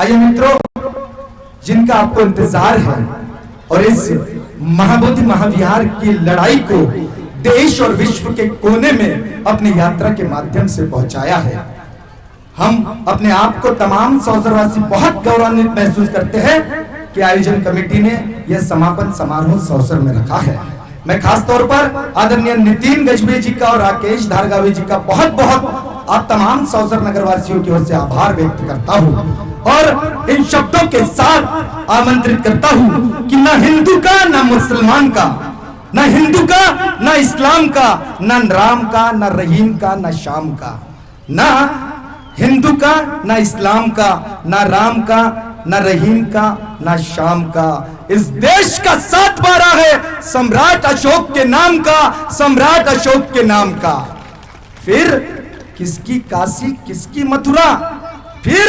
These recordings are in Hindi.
आइए मित्रों, जिनका आपको इंतजार है और इस महाबोधि महाविहार की लड़ाई को देश और विश्व के कोने में अपनी यात्रा के माध्यम से पहुंचाया है, हम अपने आप को तमाम सौसरवासी बहुत गौरवान्वित महसूस करते हैं कि आयोजन कमेटी ने यह समापन समारोह सौसर में रखा है। मैं खास तौर पर आदरणीय नितिन गजबे जी का और राकेश धारगावे जी का बहुत बहुत आप तमाम सौसर नगरवासियों की ओर से आभार व्यक्त करता हूं और इन शब्दों के साथ आमंत्रित करता हूं कि ना हिंदू का, ना मुसलमान का, ना हिंदू का, ना इस्लाम का, ना राम का, ना रहीम का, ना शाम का, ना हिंदू का, ना इस्लाम का, ना राम का, ना रहीम का, ना शाम का। इस देश का 7/12 है सम्राट अशोक के नाम का, सम्राट अशोक के नाम का। फिर किसकी काशी, किसकी मथुरा, फिर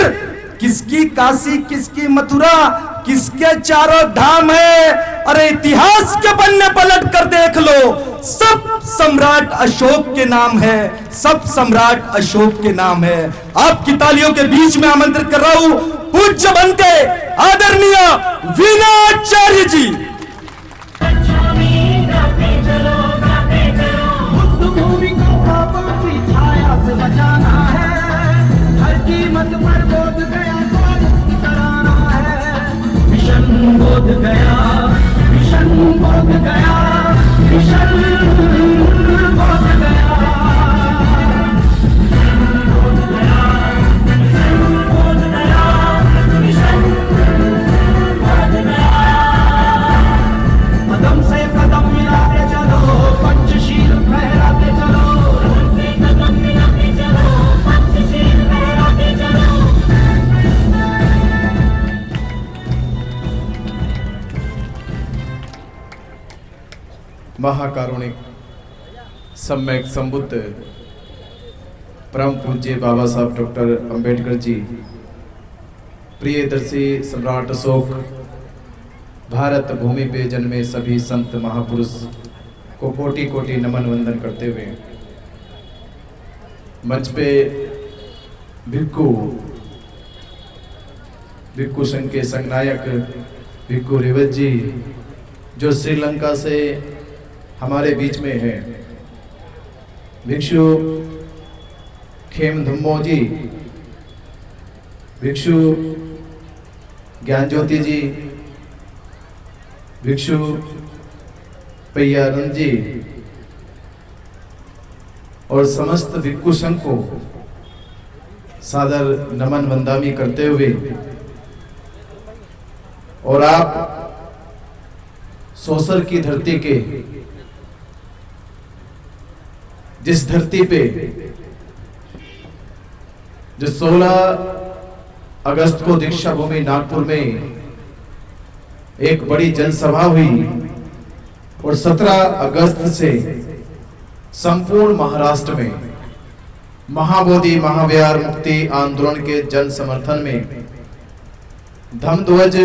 किसकी काशी, किसकी मथुरा, किसके चारों धाम है। अरे इतिहास के पन्ने पलट कर देख लो, सब सम्राट अशोक के नाम है, सब सम्राट अशोक के नाम है। आपकी तालियों के बीच में आमंत्रित कर रहा हूं पूज्य बनते आदरणीय वीणाचार्य जी। बोध गया, मिशन बोध गया, मिशन बोध गया, बोध गया, मिशन बोध गया, मिशन बोध गया। कदम से कदम मिलाते चलो, पंचशील फहराते चलो, कदम से कदम मिलाते चलो, पंचशील फहराते चलो। महाकारुणिक सम्यक संबुद्ध परम पूज्य बाबा साहब डॉक्टर अंबेडकर जी, प्रियदर्शी सम्राट अशोक, भारत भूमि पे जन्मे सभी संत महापुरुष को कोटि कोटि नमन वंदन करते हुए मंच पे भिक्खु संघ के संघनायक भिक्खु रेवत जी, जो श्रीलंका से हमारे बीच में है, भिक्षु खेम धम्मो जी, भिक्षु ज्ञान ज्योति जी, भिक्षु पैयानंद जी और समस्त भिक्खु संघ को सादर नमन वंदना करते हुए, और आप सौसर की धरती के, जिस धरती पे जो 16 अगस्त को दीक्षा भूमि नागपुर में एक बड़ी जनसभा हुई और 17 अगस्त से संपूर्ण महाराष्ट्र में महाबोधि महाविहार मुक्ति आंदोलन के जन समर्थन में धम्मध्वज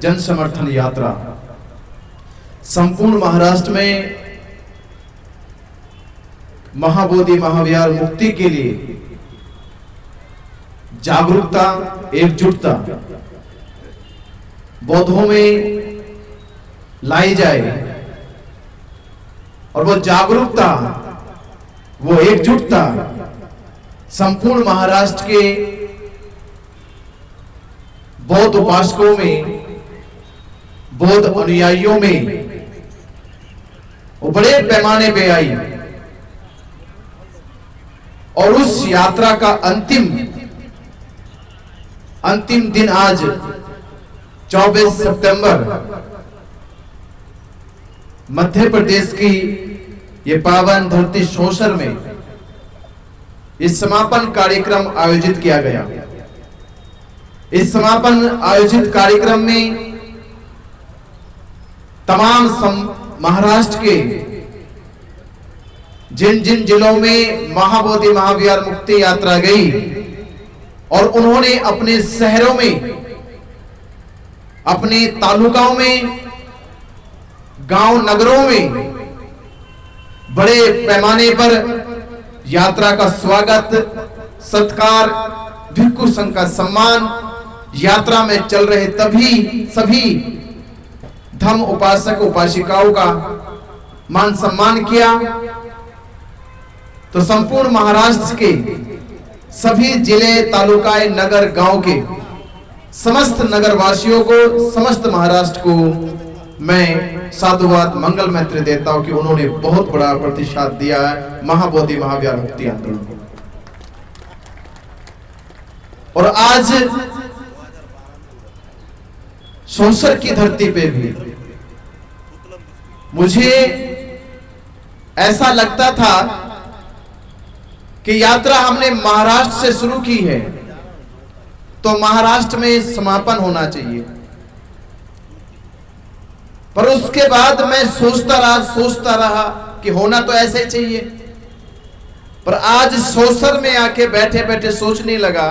जन समर्थन यात्रा संपूर्ण महाराष्ट्र में महाबोधि महाविहार मुक्ति के लिए जागरूकता, एकजुटता बौद्धों में लाई जाए और वो जागरूकता, वो एकजुटता संपूर्ण महाराष्ट्र के बौद्ध उपासकों में, बौद्ध अनुयायियों में वो बड़े पैमाने पे आई। और उस यात्रा का अंतिम दिन आज 24 सितंबर मध्य प्रदेश की ये पावन धरती सौसर में इस समापन कार्यक्रम आयोजित किया गया। इस समापन आयोजित कार्यक्रम में तमाम महाराष्ट्र के जिन जिन जिलों में महाबोधि महाविहार मुक्ति यात्रा गई और उन्होंने अपने शहरों में, अपने तालुकाओं में, गांव नगरों में बड़े पैमाने पर यात्रा का स्वागत, सत्कार, भिक्खु संघ का सम्मान यात्रा में चल रहे तभी सभी धम्म उपासक उपासिकाओं का मान सम्मान किया। तो संपूर्ण महाराष्ट्र के सभी जिले, तालुकाएं, नगर, गांव के समस्त नगरवासियों को, समस्त महाराष्ट्र को मैं साधुवाद, मंगल मैत्री देता हूं कि उन्होंने बहुत बड़ा प्रतिसाद दिया है महाबोधि महाविहार मुक्ति आंदोलन को। और आज सौंसर की धरती पे भी मुझे ऐसा लगता था कि यात्रा हमने महाराष्ट्र से शुरू की है तो महाराष्ट्र में समापन होना चाहिए, पर उसके बाद मैं सोचता रहा कि होना तो ऐसे ही चाहिए। पर आज सौंसर में आके बैठे बैठे सोचने लगा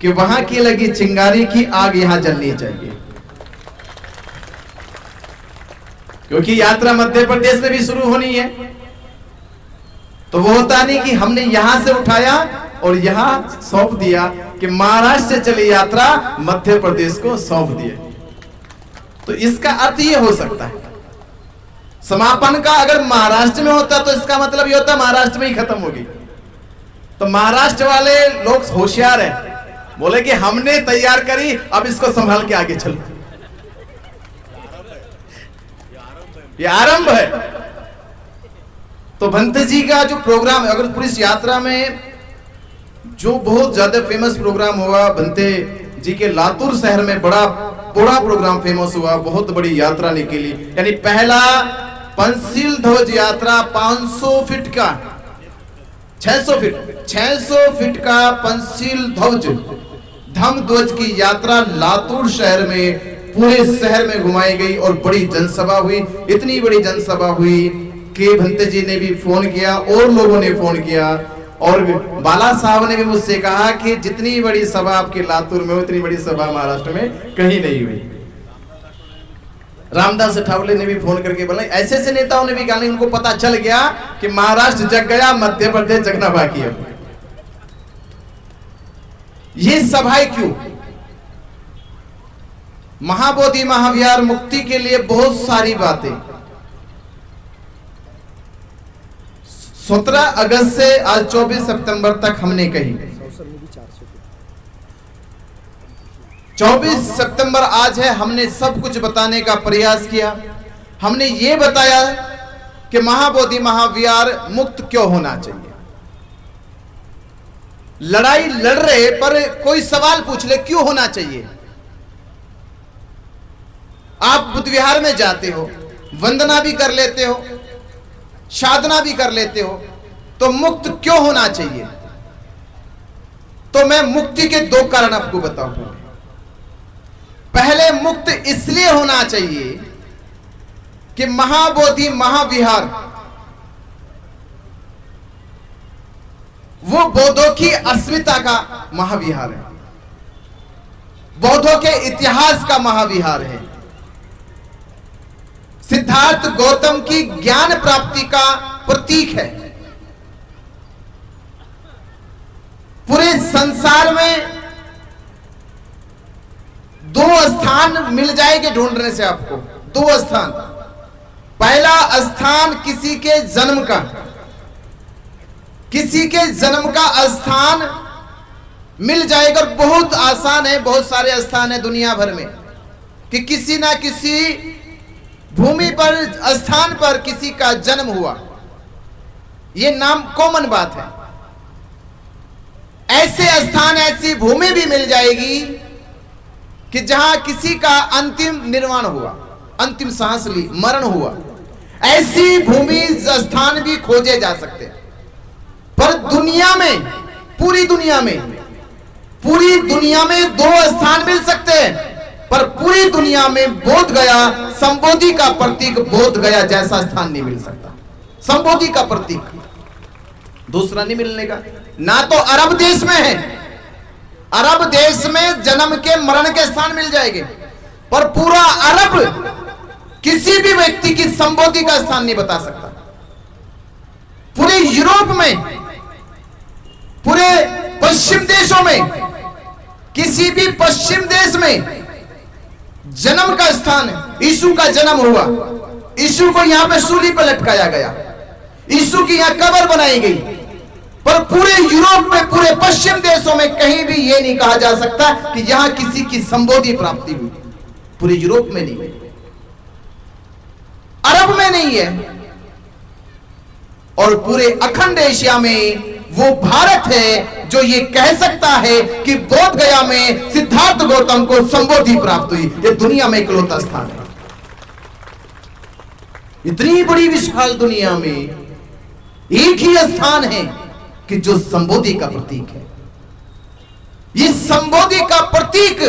कि वहां की लगी चिंगारी की आग यहां जलनी चाहिए, क्योंकि यात्रा मध्य प्रदेश में भी शुरू होनी है। तो वो होता नहीं कि हमने यहां से उठाया और यहां सौंप दिया कि महाराष्ट्र से चली यात्रा मध्य प्रदेश को सौंप दिए। तो इसका अर्थ ये हो सकता है समापन का अगर महाराष्ट्र में होता तो इसका मतलब ये होता महाराष्ट्र में ही खत्म होगी। तो महाराष्ट्र वाले लोग होशियार हैं, बोले कि हमने तैयार करी, अब इसको संभाल के आगे चलो। ये आरंभ है। तो भंते जी का जो प्रोग्राम है, अगर पुलिस यात्रा में जो बहुत ज्यादा फेमस प्रोग्राम हुआ, भंते जी के लातूर शहर में बड़ा प्रोग्राम फेमस हुआ, बहुत बड़ी यात्रा निकली। यानी पहला पंचशील ध्वज यात्रा 500 फीट का 600 फीट का पंचशील ध्वज धम्म ध्वज की यात्रा लातूर शहर में पूरे शहर में घुमाई गई और बड़ी जनसभा हुई। इतनी बड़ी जनसभा हुई कि भंते जी ने भी फोन किया और लोगों ने फोन किया और बाला साहब ने भी मुझसे कहा कि जितनी बड़ी सभा आपके लातूर में हो उतनी बड़ी सभा महाराष्ट्र में कहीं नहीं हुई। रामदास ठावले ने भी फोन करके बोला, ऐसे ऐसे नेताओं ने भी कहा, उनको पता चल गया कि महाराष्ट्र जग गया, मध्य प्रदेश जगना बाकी है। ये सभाएं क्यों? महाबोधि महाविहार मुक्ति के लिए बहुत सारी बातें 17 अगस्त से आज 24 सितंबर तक हमने कही। 24 सितंबर आज है, हमने सब कुछ बताने का प्रयास किया। हमने ये बताया कि महाबोधि महाविहार मुक्त क्यों होना चाहिए। लड़ाई लड़ रहे पर कोई सवाल पूछ ले क्यों होना चाहिए। आप बुद्ध विहार में जाते हो, वंदना भी कर लेते हो, साधना भी कर लेते हो, तो मुक्त क्यों होना चाहिए। तो मैं मुक्ति के 2 कारण आपको बताऊंगा। पहले, मुक्त इसलिए होना चाहिए कि महाबोधि महाविहार वो बौद्धों की अस्मिता का महाविहार है, बौद्धों के इतिहास का महाविहार है, सिद्धार्थ गौतम की ज्ञान प्राप्ति का प्रतीक है। पूरे संसार में 2 स्थान मिल जाएंगे ढूंढने से आपको, 2 स्थान। पहला स्थान किसी के जन्म का, किसी के जन्म का स्थान मिल जाएगा। और बहुत आसान है, बहुत सारे स्थान है दुनिया भर में कि किसी ना किसी भूमि पर, स्थान पर किसी का जन्म हुआ। यह नाम कॉमन बात है। ऐसे स्थान, ऐसी भूमि भी मिल जाएगी कि जहां किसी का अंतिम निर्वाण हुआ, अंतिम सांस ली, मरण हुआ। ऐसी भूमि, स्थान भी खोजे जा सकते हैं। पर दुनिया में, पूरी दुनिया में 2 स्थान मिल सकते हैं, पर पूरी दुनिया में बोध गया, संबोधि का प्रतीक बोध गया जैसा स्थान नहीं मिल सकता। संबोधि का प्रतीक दूसरा नहीं मिलने का। ना तो अरब देश में है, अरब देश में जन्म के मरण के स्थान मिल जाएंगे, पर पूरा अरब किसी भी व्यक्ति की संबोधि का स्थान नहीं बता सकता। पूरे यूरोप में, पूरे पश्चिम देशों में किसी भी पश्चिम देश में जन्म का स्थान है। यीशु का जन्म हुआ, यीशु को यहां पे सूली पर लटकाया गया, यीशु की यहां कब्र बनाई गई, पर पूरे यूरोप में, पूरे पश्चिम देशों में कहीं भी यह नहीं कहा जा सकता कि यहां किसी की संबोधि प्राप्ति हुई। पूरे यूरोप में नहीं है, अरब में नहीं है, और पूरे अखंड एशिया में वो भारत है जो ये कह सकता है कि बोध गया में सिद्धार्थ गौतम को संबोधि प्राप्त हुई। ये दुनिया में इकलौता स्थान है। इतनी बड़ी विशाल दुनिया में एक ही स्थान है कि जो संबोधि का प्रतीक है। ये संबोधि का प्रतीक,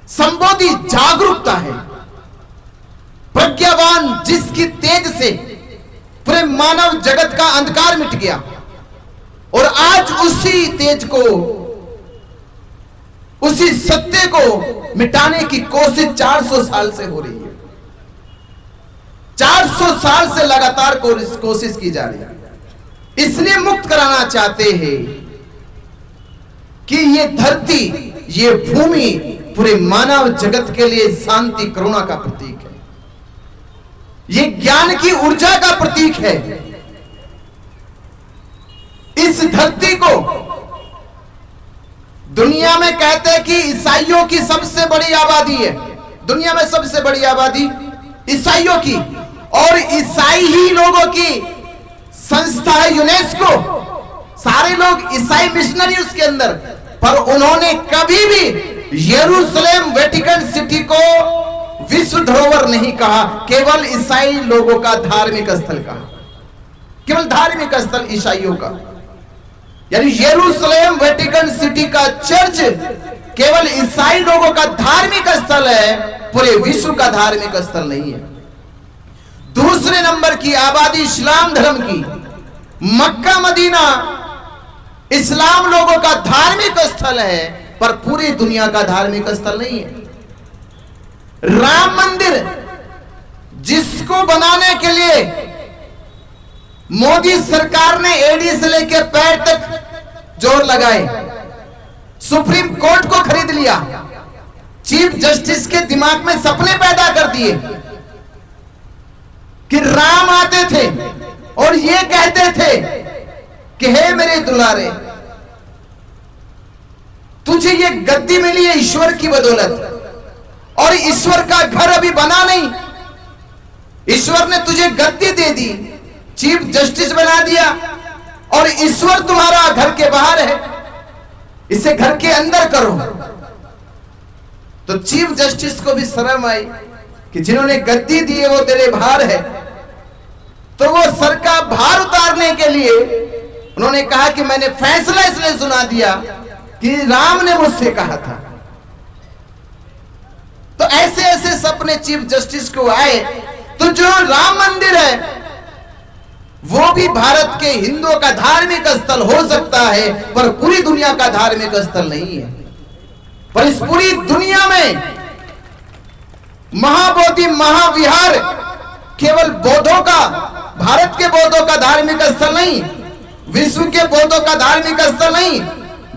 संबोधि जागरूकता है, प्रज्ञावान जिसकी तेज से पूरे मानव जगत का अंधकार मिट गया, और आज उसी तेज को, उसी सत्य को मिटाने की कोशिश 400 साल से हो रही है। 400 साल से लगातार कोशिश की जा रही है। इसलिए मुक्त कराना चाहते हैं कि ये धरती, ये भूमि पूरे मानव जगत के लिए शांति, करुणा का प्रतीक है। ये ज्ञान की ऊर्जा का प्रतीक है। इस धरती को दुनिया में कहते हैं कि ईसाइयों की सबसे बड़ी आबादी है। दुनिया में सबसे बड़ी आबादी ईसाइयों की, और ईसाई ही लोगों की संस्था है यूनेस्को। सारे लोग ईसाई मिशनरी उसके अंदर, पर उन्होंने कभी भी यरूशलेम वेटिकन सिटी को विश्व धरोहर नहीं कहा, केवल ईसाई लोगों का धार्मिक स्थल कहा, केवल धार्मिक स्थल ईसाइयों का। यानी यरूशलेम वेटिकन सिटी का चर्च केवल ईसाई लोगों का धार्मिक स्थल है, पूरे विश्व का धार्मिक स्थल नहीं है। दूसरे नंबर की आबादी इस्लाम धर्म की, मक्का मदीना इस्लाम लोगों का धार्मिक स्थल है, पर पूरी दुनिया का धार्मिक स्थल नहीं है। राम मंदिर जिसको बनाने के लिए मोदी सरकार ने एड़ी से लेकर पैर तक जोर लगाए, सुप्रीम कोर्ट को खरीद लिया, चीफ जस्टिस के दिमाग में सपने पैदा कर दिए कि राम आते थे और ये कहते थे कि हे मेरे दुलारे, तुझे ये गद्दी मिली है ईश्वर की बदौलत, और ईश्वर का घर अभी बना नहीं, ईश्वर ने तुझे गद्दी दे दी, चीफ जस्टिस बना दिया, और ईश्वर तुम्हारा घर के बाहर है, इसे घर के अंदर करो। तो चीफ जस्टिस को भी शर्म आई कि जिन्होंने गद्दी दी है वो तेरे बाहर है। तो वो सर का भार उतारने के लिए उन्होंने कहा कि मैंने फैसला इसलिए सुना दिया कि राम ने मुझसे कहा था। तो ऐसे ऐसे सपने चीफ जस्टिस को आए। तो जो राम मंदिर है वो भी भारत के हिंदुओं का धार्मिक स्थल हो सकता है, पर पूरी दुनिया का धार्मिक स्थल नहीं है। पर इस पूरी दुनिया में महाबोधि महाविहार केवल बौद्धों का, भारत के बौद्धों का धार्मिक स्थल नहीं, विश्व के बौद्धों का धार्मिक स्थल नहीं,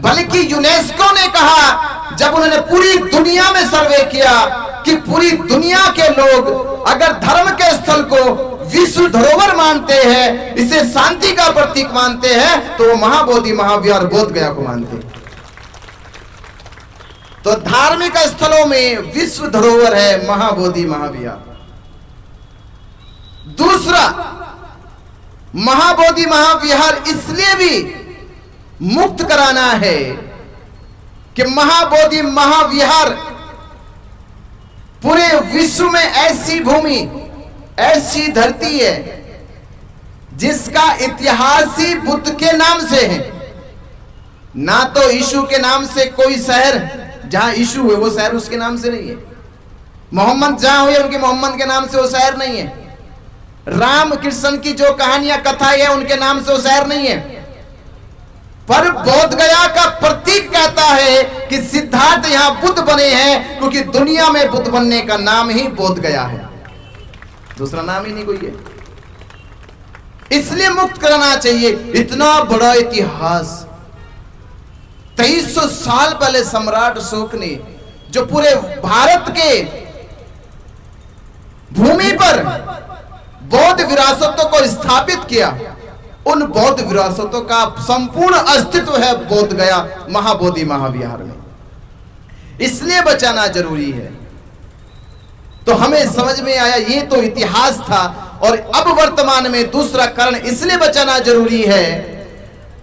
बल्कि यूनेस्को ने कहा, जब उन्होंने पूरी दुनिया में सर्वे किया कि पूरी दुनिया के लोग अगर धर्म के स्थल को विश्व धरोहर मानते हैं, इसे शांति का प्रतीक मानते हैं, तो वो महाबोधि महाविहार बोध गया को मानते हैं। तो धार्मिक स्थलों में विश्व धरोहर है महाबोधि महाविहार। दूसरा, महाबोधि महाविहार इसलिए भी मुक्त कराना है कि महाबोधि महाविहार पूरे विश्व में ऐसी भूमि, ऐसी धरती है जिसका इतिहास ही बुद्ध के नाम से है। ना तो यीशु के नाम से कोई शहर, जहां यीशु है वो शहर उसके नाम से नहीं है। मोहम्मद जहां हुए उनके मोहम्मद के नाम से वो शहर नहीं है। राम कृष्ण की जो कहानियां कथा है उनके नाम से वो शहर नहीं है। पर बोध गया का प्रतीक कहता है कि सिद्धार्थ यहां बुद्ध बने हैं, क्योंकि दुनिया में बुद्ध बनने का नाम ही बोध गया है, दूसरा नाम ही नहीं कोई है। इसलिए मुक्त करना चाहिए। इतना बड़ा इतिहास, 2300 साल पहले सम्राट अशोक ने जो पूरे भारत के भूमि पर बौद्ध विरासतों को स्थापित किया, उन बौद्ध विरासतों का संपूर्ण अस्तित्व है बोध गया महाबोधि महाविहार में, इसलिए बचाना जरूरी है। तो हमें समझ में आया ये तो इतिहास था, और अब वर्तमान में दूसरा कारण इसलिए बचाना जरूरी है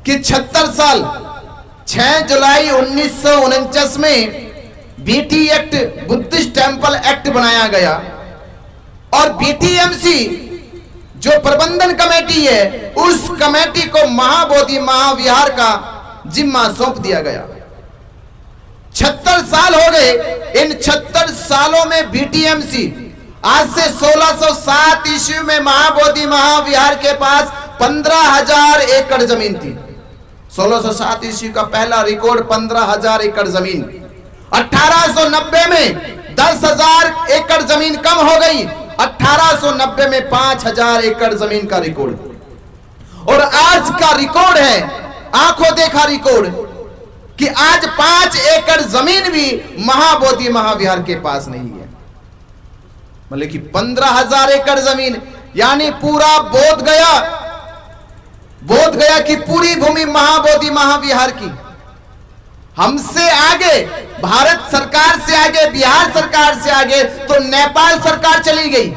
कि 76 साल 6 जुलाई 1949 में BT act, Buddhist temple act बनाया गया, और बीटीएमसी जो प्रबंधन कमेटी है, उस कमेटी को महाबोधि महाविहार का जिम्मा सौंप दिया गया। 76 साल हो गए। इन 76 सालों में बीटीएमसी, आज से 1607 ईस्वी में महाबोधि महाविहार के पास 15,000 एकड़ जमीन थी। 1607 ईस्वी का पहला रिकॉर्ड 15,000 एकड़ जमीन। 1890 में 10,000 एकड़ जमीन कम हो गई। 1890 में 5,000 एकड़ जमीन का रिकॉर्ड, और आज का रिकॉर्ड है, आंखों देखा रिकॉर्ड, कि आज 5 एकड़ जमीन भी महाबोधि महाविहार के पास नहीं है। मतलब कि 15,000 एकड़ जमीन, यानी पूरा बोध गया की पूरी भूमि महाबोधि महाविहार की। हमसे आगे, भारत सरकार से आगे, बिहार सरकार से आगे तो नेपाल सरकार चली गई।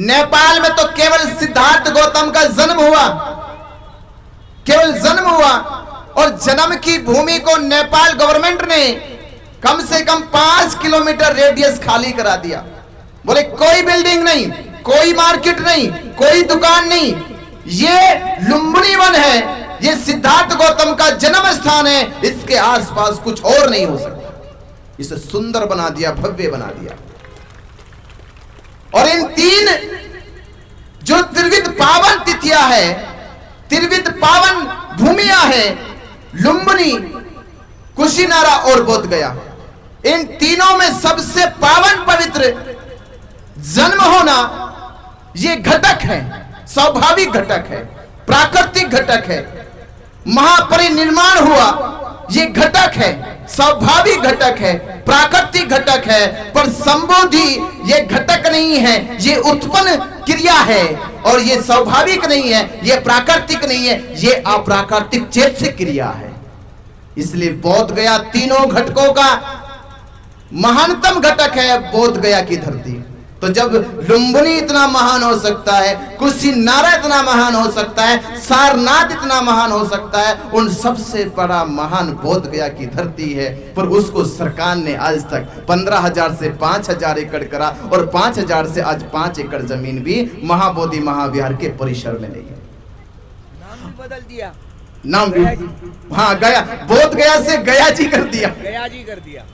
नेपाल में तो केवल सिद्धार्थ गौतम का जन्म हुआ, केवल जन्म हुआ, और जन्म की भूमि को नेपाल गवर्नमेंट ने कम से कम 5 किलोमीटर रेडियस खाली करा दिया। बोले कोई बिल्डिंग नहीं, कोई मार्केट नहीं, कोई दुकान नहीं, ये लुम्बिनी वन है, ये सिद्धार्थ गौतम का जन्म स्थान है, इसके आसपास कुछ और नहीं हो सकता। इसे सुंदर बना दिया, भव्य बना दिया। और इन 3 जो त्रिविध पावन तिथियां है, त्रिविध पावन भूमियां है, लुम्बिनी, कुशीनारा और बोध गया, इन तीनों में सबसे पावन पवित्र जन्म होना ये घटक है, स्वाभाविक घटक है, प्राकृतिक घटक है। महापरिनिर्माण हुआ, ये घटक है, स्वाभाविक घटक है, प्राकृतिक घटक है, पर संबोधि ये घटक नहीं है, ये उत्पन्न क्रिया है, और ये स्वाभाविक नहीं है, ये प्राकृतिक नहीं है, ये अप्राकृतिक चैतसिक क्रिया है। इसलिए बोध गया तीनों घटकों का महानतम घटक है, बोध गया की धरती। तो जब लुम्बिनी इतना महान हो सकता है, कुशीनारा इतना महान हो सकता है, सारनाथ इतना महान हो सकता है, उन सबसे बड़ा महान बोध गया की धरती है, पर उसको सरकार ने आज तक 15,000 से 5,000 एकड़ करा, और 5,000 से आज 5 एकड़ जमीन भी महाबोधि महाविहार के परिसर में नहीं है। नाम बदल दिया, नाम हाँ, गया, बोध गया से गया जी कर दिया, गया जी कर दिया,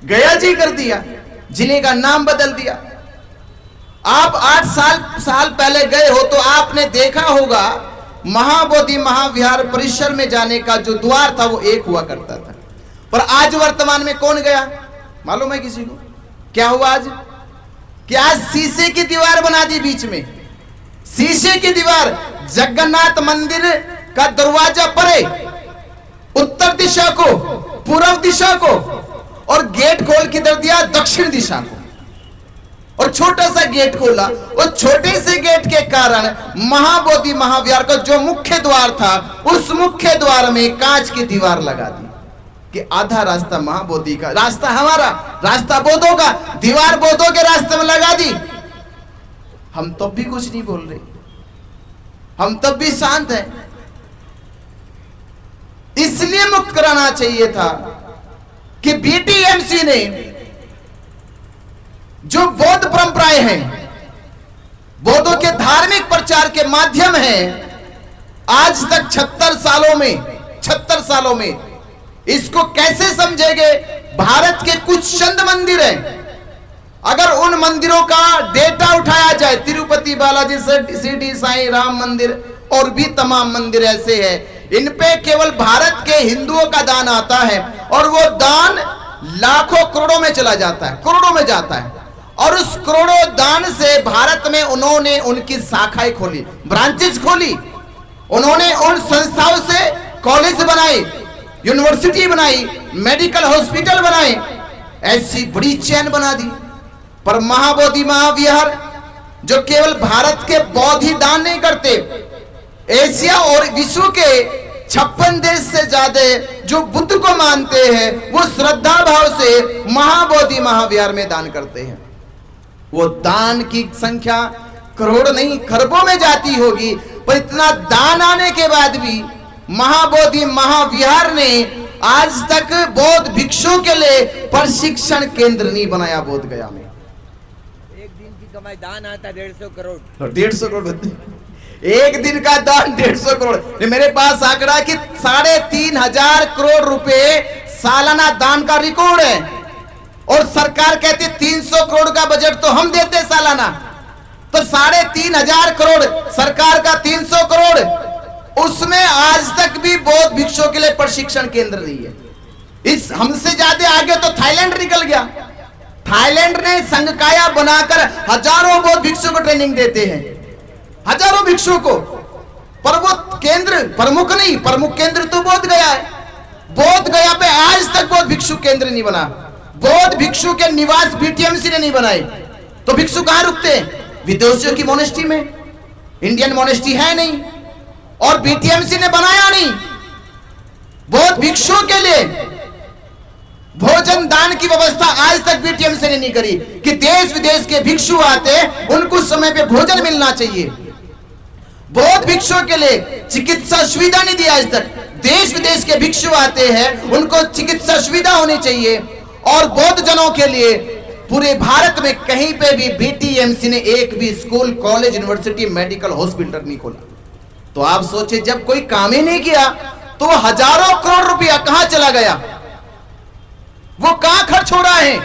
गया जी कर दिया, जिले का नाम बदल दिया। आप 8 साल पहले गए हो तो आपने देखा होगा महाबोधि महाविहार परिसर में जाने का जो द्वार था वो एक हुआ करता था, पर आज वर्तमान में कौन गया मालूम है किसी को? क्या हुआ आज? कि आज शीशे की दीवार बना दी बीच में, शीशे की दीवार। जगन्नाथ मंदिर का दरवाजा परे उत्तर दिशा को, पूर्व दिशा को, और गेट खोल के दे दिया दक्षिण दिशा को, और छोटा सा गेट खोला। और छोटे से गेट के कारण महाबोधि महाविहार का जो मुख्य द्वार था, उस मुख्य द्वार में कांच की दीवार लगा दी कि आधा रास्ता महाबोधि का, रास्ता हमारा, रास्ता बोधों का, दीवार बोधों के रास्ते में लगा दी। हम तब भी कुछ नहीं बोल रहे, हम तब भी शांत हैं। इसलिए मुक्त कराना चाहिए था कि बीटीएमसी ने जो बौद्ध परंपराएं हैं, बौद्धों के धार्मिक प्रचार के माध्यम हैं, आज तक 76 सालों में इसको कैसे समझेंगे? भारत के कुछ चंद मंदिर हैं, अगर उन मंदिरों का डेटा उठाया जाए, तिरुपति बालाजी, शिरडी साईं, राम मंदिर और भी तमाम मंदिर ऐसे हैं, इन पे केवल भारत के हिंदुओं का दान आता है, और वो दान लाखों करोड़ों में चला जाता है, करोड़ों में जाता है। और उस करोड़ों दान से भारत में उन्होंने उनकी शाखाएं खोली, ब्रांचेस खोली, उन्होंने उन संस्थाओं से कॉलेज बनाए, यूनिवर्सिटी बनाई, मेडिकल हॉस्पिटल बनाए, ऐसी बड़ी चेन बना दी। पर महाबोधि महाविहार जो केवल भारत के बौद्ध ही दान नहीं करते, एशिया और विश्व के 56 देश से ज्यादा जो बुद्ध को मानते हैं वो श्रद्धा भाव से महाबोधि महाविहार में दान करते हैं। वो दान की संख्या करोड़ नहीं खरबों में जाती होगी, पर इतना दान आने के बाद भी महाबोधि महाविहार ने आज तक बौद्ध भिक्षुओं के लिए प्रशिक्षण केंद्र नहीं बनाया बोध गया में। एक दिन की कमाई दान आता 150 करोड़। 150 करोड़ एक दिन का दान 150 करोड़। मेरे पास आंकड़ा कि 3,500 करोड़ रुपए सालाना दान का रिकॉर्ड है, और सरकार कहती 300 करोड़ का बजट तो हम देते सालाना, तो 3,500 करोड़ सरकार का 300 करोड़, उसमें आज तक भी बौद्ध भिक्षुओं के लिए प्रशिक्षण केंद्र नहीं है। इस हमसे ज्यादा आगे तो थाईलैंड निकल गया। थाईलैंड ने संघकाया बनाकर हजारों बौद्ध भिक्षुओं को ट्रेनिंग देते हैं, हजारों भिक्षुओं को, पर वो केंद्र प्रमुख नहीं, प्रमुख केंद्र तो बोध गया है। बोध गया पे आज तक बौद्ध भिक्षु केंद्र नहीं बना। बौद्ध भिक्षु के निवास बीटीएमसी ने नहीं बनाए, तो भिक्षु कहां रुकते हैं? विदेशियों की मोनेस्ट्री में। इंडियन मोनेस्ट्री है नहीं, और बीटीएमसी ने बनाया नहीं। बौद्ध भिक्षुओं के लिए भोजन दान की व्यवस्था आज तक बीटीएमसी ने नहीं करी कि देश विदेश के भिक्षु आते उनको समय पे भोजन मिलना चाहिए। बौद्ध भिक्षुओं के लिए चिकित्सा सुविधा नहीं दी आज तक। देश विदेश के भिक्षु आते हैं, उनको चिकित्सा सुविधा होनी चाहिए। और बौद्ध जनों के लिए पूरे भारत में कहीं पे भी बीटीएमसी ने एक भी school, college, university, medical hospital नहीं खोला। तो आप सोचिए, जब कोई काम ही नहीं किया तो वो हजारों करोड़ रुपया कहां चला गया, वो कहां खर्च हो रहा है?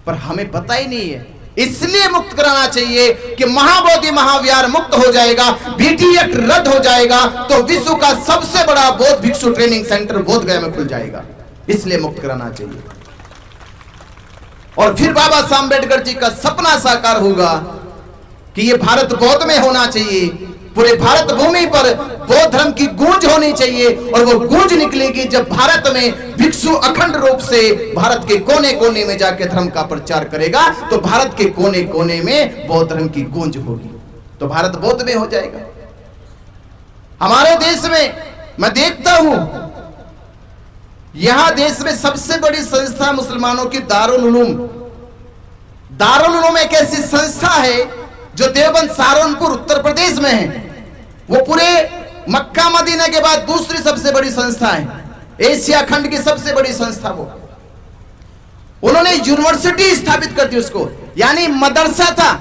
पर हमें पता ही नहीं है। इसलिए मुक्त कराना चाहिए कि महाबोधि महाविहार मुक्त हो जाएगा, बीटी एक्ट रद्द हो जाएगा, तो विश्व का सबसे बड़ा बौद्ध भिक्षु ट्रेनिंग सेंटर बोध गया में खुल जाएगा। इसलिए मुक्त कराना चाहिए। और फिर बाबा साहब अम्बेडकर जी का सपना साकार होगा कि ये भारत बौद्ध में होना चाहिए। पूरे भारत भूमि पर बौद्ध धर्म की गूंज होनी चाहिए, और वो गूंज निकलेगी जब भारत में भिक्षु अखंड रूप से भारत के कोने कोने में जाके धर्म का प्रचार करेगा, तो भारत के कोने कोने में बौद्ध धर्म की गूंज होगी, तो भारत बौद्ध में हो जाएगा। हमारे देश में मैं देखता हूं, यहां देश में सबसे बड़ी संस्था मुसलमानों की दारुल उलूम। दारुल उलूम एक ऐसी संस्था है जो देवबंद सहारनपुर उत्तर प्रदेश में है। वो पूरे मक्का मदीना के बाद दूसरी सबसे बड़ी संस्था है, एशिया खंड की सबसे बड़ी संस्था। वो उन्होंने यूनिवर्सिटी स्थापित कर दी उसको, यानी मदरसा था।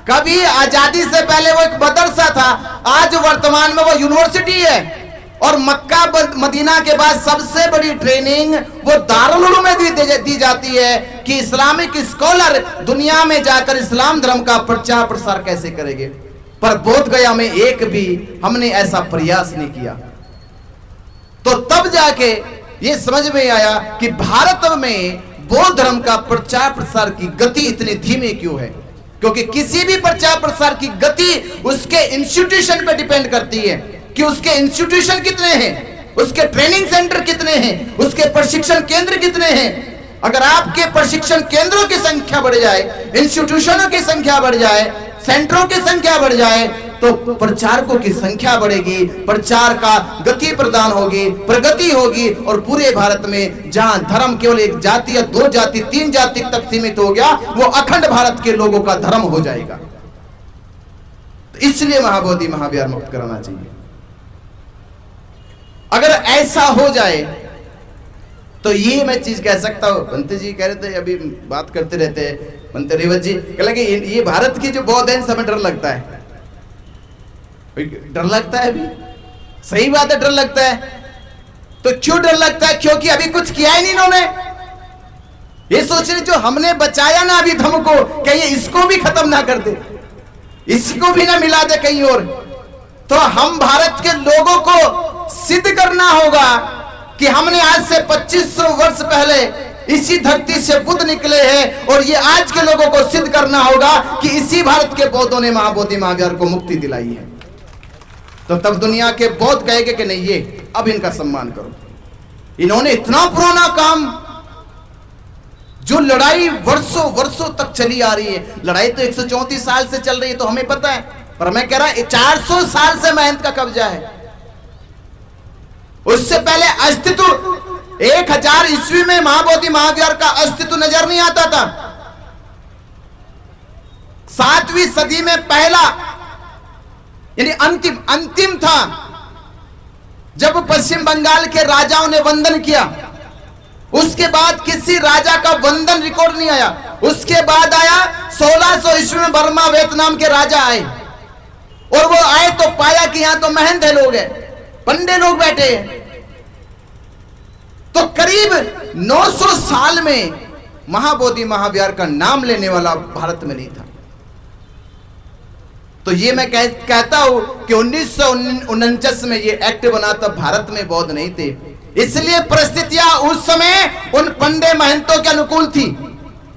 कभी आजादी से पहले वो एक मदरसा था, आज वर्तमान में वो यूनिवर्सिटी है। और मक्का मदीना के बाद सबसे बड़ी ट्रेनिंग वो दारुल उलूम में दी जाती है कि इस्लामिक स्कॉलर दुनिया में जाकर इस्लाम धर्म का प्रचार प्रसार कैसे करेंगे। पर बोध गया में एक भी हमने ऐसा प्रयास नहीं किया। तो तब जाके ये समझ में आया कि भारत में बौद्ध धर्म का प्रचार प्रसार की गति इतनी धीमी क्यों है। क्योंकि किसी भी प्रचार प्रसार की गति उसके इंस्टीट्यूशन पे डिपेंड करती है कि उसके इंस्टीट्यूशन कितने हैं, उसके ट्रेनिंग सेंटर कितने हैं, उसके प्रशिक्षण केंद्र कितने हैं। अगर आपके प्रशिक्षण केंद्रों की संख्या बढ़ जाए, इंस्टीट्यूशनों की संख्या बढ़ जाए, सेंटरों की संख्या बढ़ जाए, तो प्रचारकों की संख्या बढ़ेगी, प्रचार का गति प्रदान होगी, प्रगति होगी। और पूरे भारत में जहां धर्म केवल एक जाति या 2 जाति 3 जाति तक सीमित हो गया, वो अखंड भारत के लोगों का धर्म हो जाएगा। तो इसलिए महाबोधि महाविहार मुक्त कराना चाहिए। अगर ऐसा हो जाए तो ये मैं चीज कह सकता हूं। पंत जी कह रहे थे, अभी बात करते रहते हैं पंत रेवत जी, कह लगे ये भारत की जो बौद्ध है समय डर लगता है। डर लगता है अभी, सही बात है, डर लगता है। तो क्यों डर लगता है? क्योंकि अभी कुछ किया ही नहीं इन्होंने। ये सोच रहे जो हमने बचाया ना अभी धर्म को, कहीं इसको भी खत्म ना कर दे, इसको भी ना मिला दे कहीं और। तो हम भारत के लोगों को सिद्ध करना होगा कि हमने आज से 2500 वर्ष पहले इसी धरती से बुद्ध निकले हैं, और ये आज के लोगों को सिद्ध करना होगा कि इसी भारत के बौद्धों ने महाबोधि महाविहार को मुक्ति दिलाई है। तो तब दुनिया के बहुत कहेंगे कि नहीं, ये अब इनका सम्मान करो। इन्होंने इतना पुराना काम, जो लड़ाई वर्षों वर्षों तक चली आ रही है, लड़ाई तो 134 साल से चल रही है तो हमें पता है, पर मैं कह रहा 400 साल से महंत का कब्जा है। उससे पहले अस्तित्व 1000 ईस्वी में महाबोधि महाविहार का अस्तित्व नजर नहीं आता था। 7वीं सदी में पहला यानी अंतिम था, जब पश्चिम बंगाल के राजाओं ने वंदन किया। उसके बाद किसी राजा का वंदन रिकॉर्ड नहीं आया। उसके बाद आया 1600 ईस्वी में बर्मा वियतनाम के राजा आए, और वो आए तो पाया कि यहां तो महंत है, लोग हैं, पंडे लोग बैठे हैं। तो करीब 900 साल में महाबोधि महाविहार का नाम लेने वाला भारत में नहीं था। तो ये मैं कहता हूं कि 1949 में ये एक्ट बना, तब भारत में बौद्ध नहीं थे, इसलिए परिस्थितियां उस समय उन पंडे महंतों के अनुकूल थी।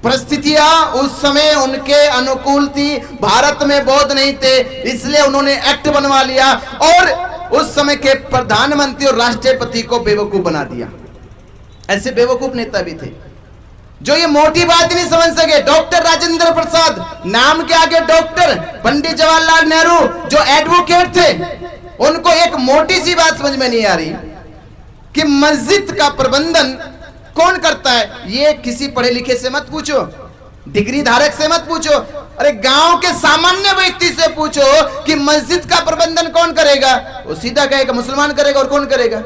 परिस्थितियां उस समय उनके अनुकूल थी, भारत में बौद्ध नहीं थे, इसलिए उन्होंने एक्ट बनवा लिया और उस समय के प्रधानमंत्री और राष्ट्रपति को बेवकूफ बना दिया। ऐसे बेवकूफ नेता भी थे जो ये मोटी बात नहीं समझ सके। डॉक्टर राजेंद्र प्रसाद, नाम के आगे डॉक्टर, पंडित जवाहरलाल नेहरू जो एडवोकेट थे, उनको एक मोटी सी बात समझ में नहीं आ रही कि मस्जिद का प्रबंधन कौन करता है। ये किसी पढ़े लिखे से मत पूछो, डिग्री धारक से मत पूछो, अरे गांव के सामान्य व्यक्ति से पूछो कि मस्जिद का प्रबंधन कौन करेगा। वो सीधा कहेगा मुसलमान करेगा। और कौन करेगा?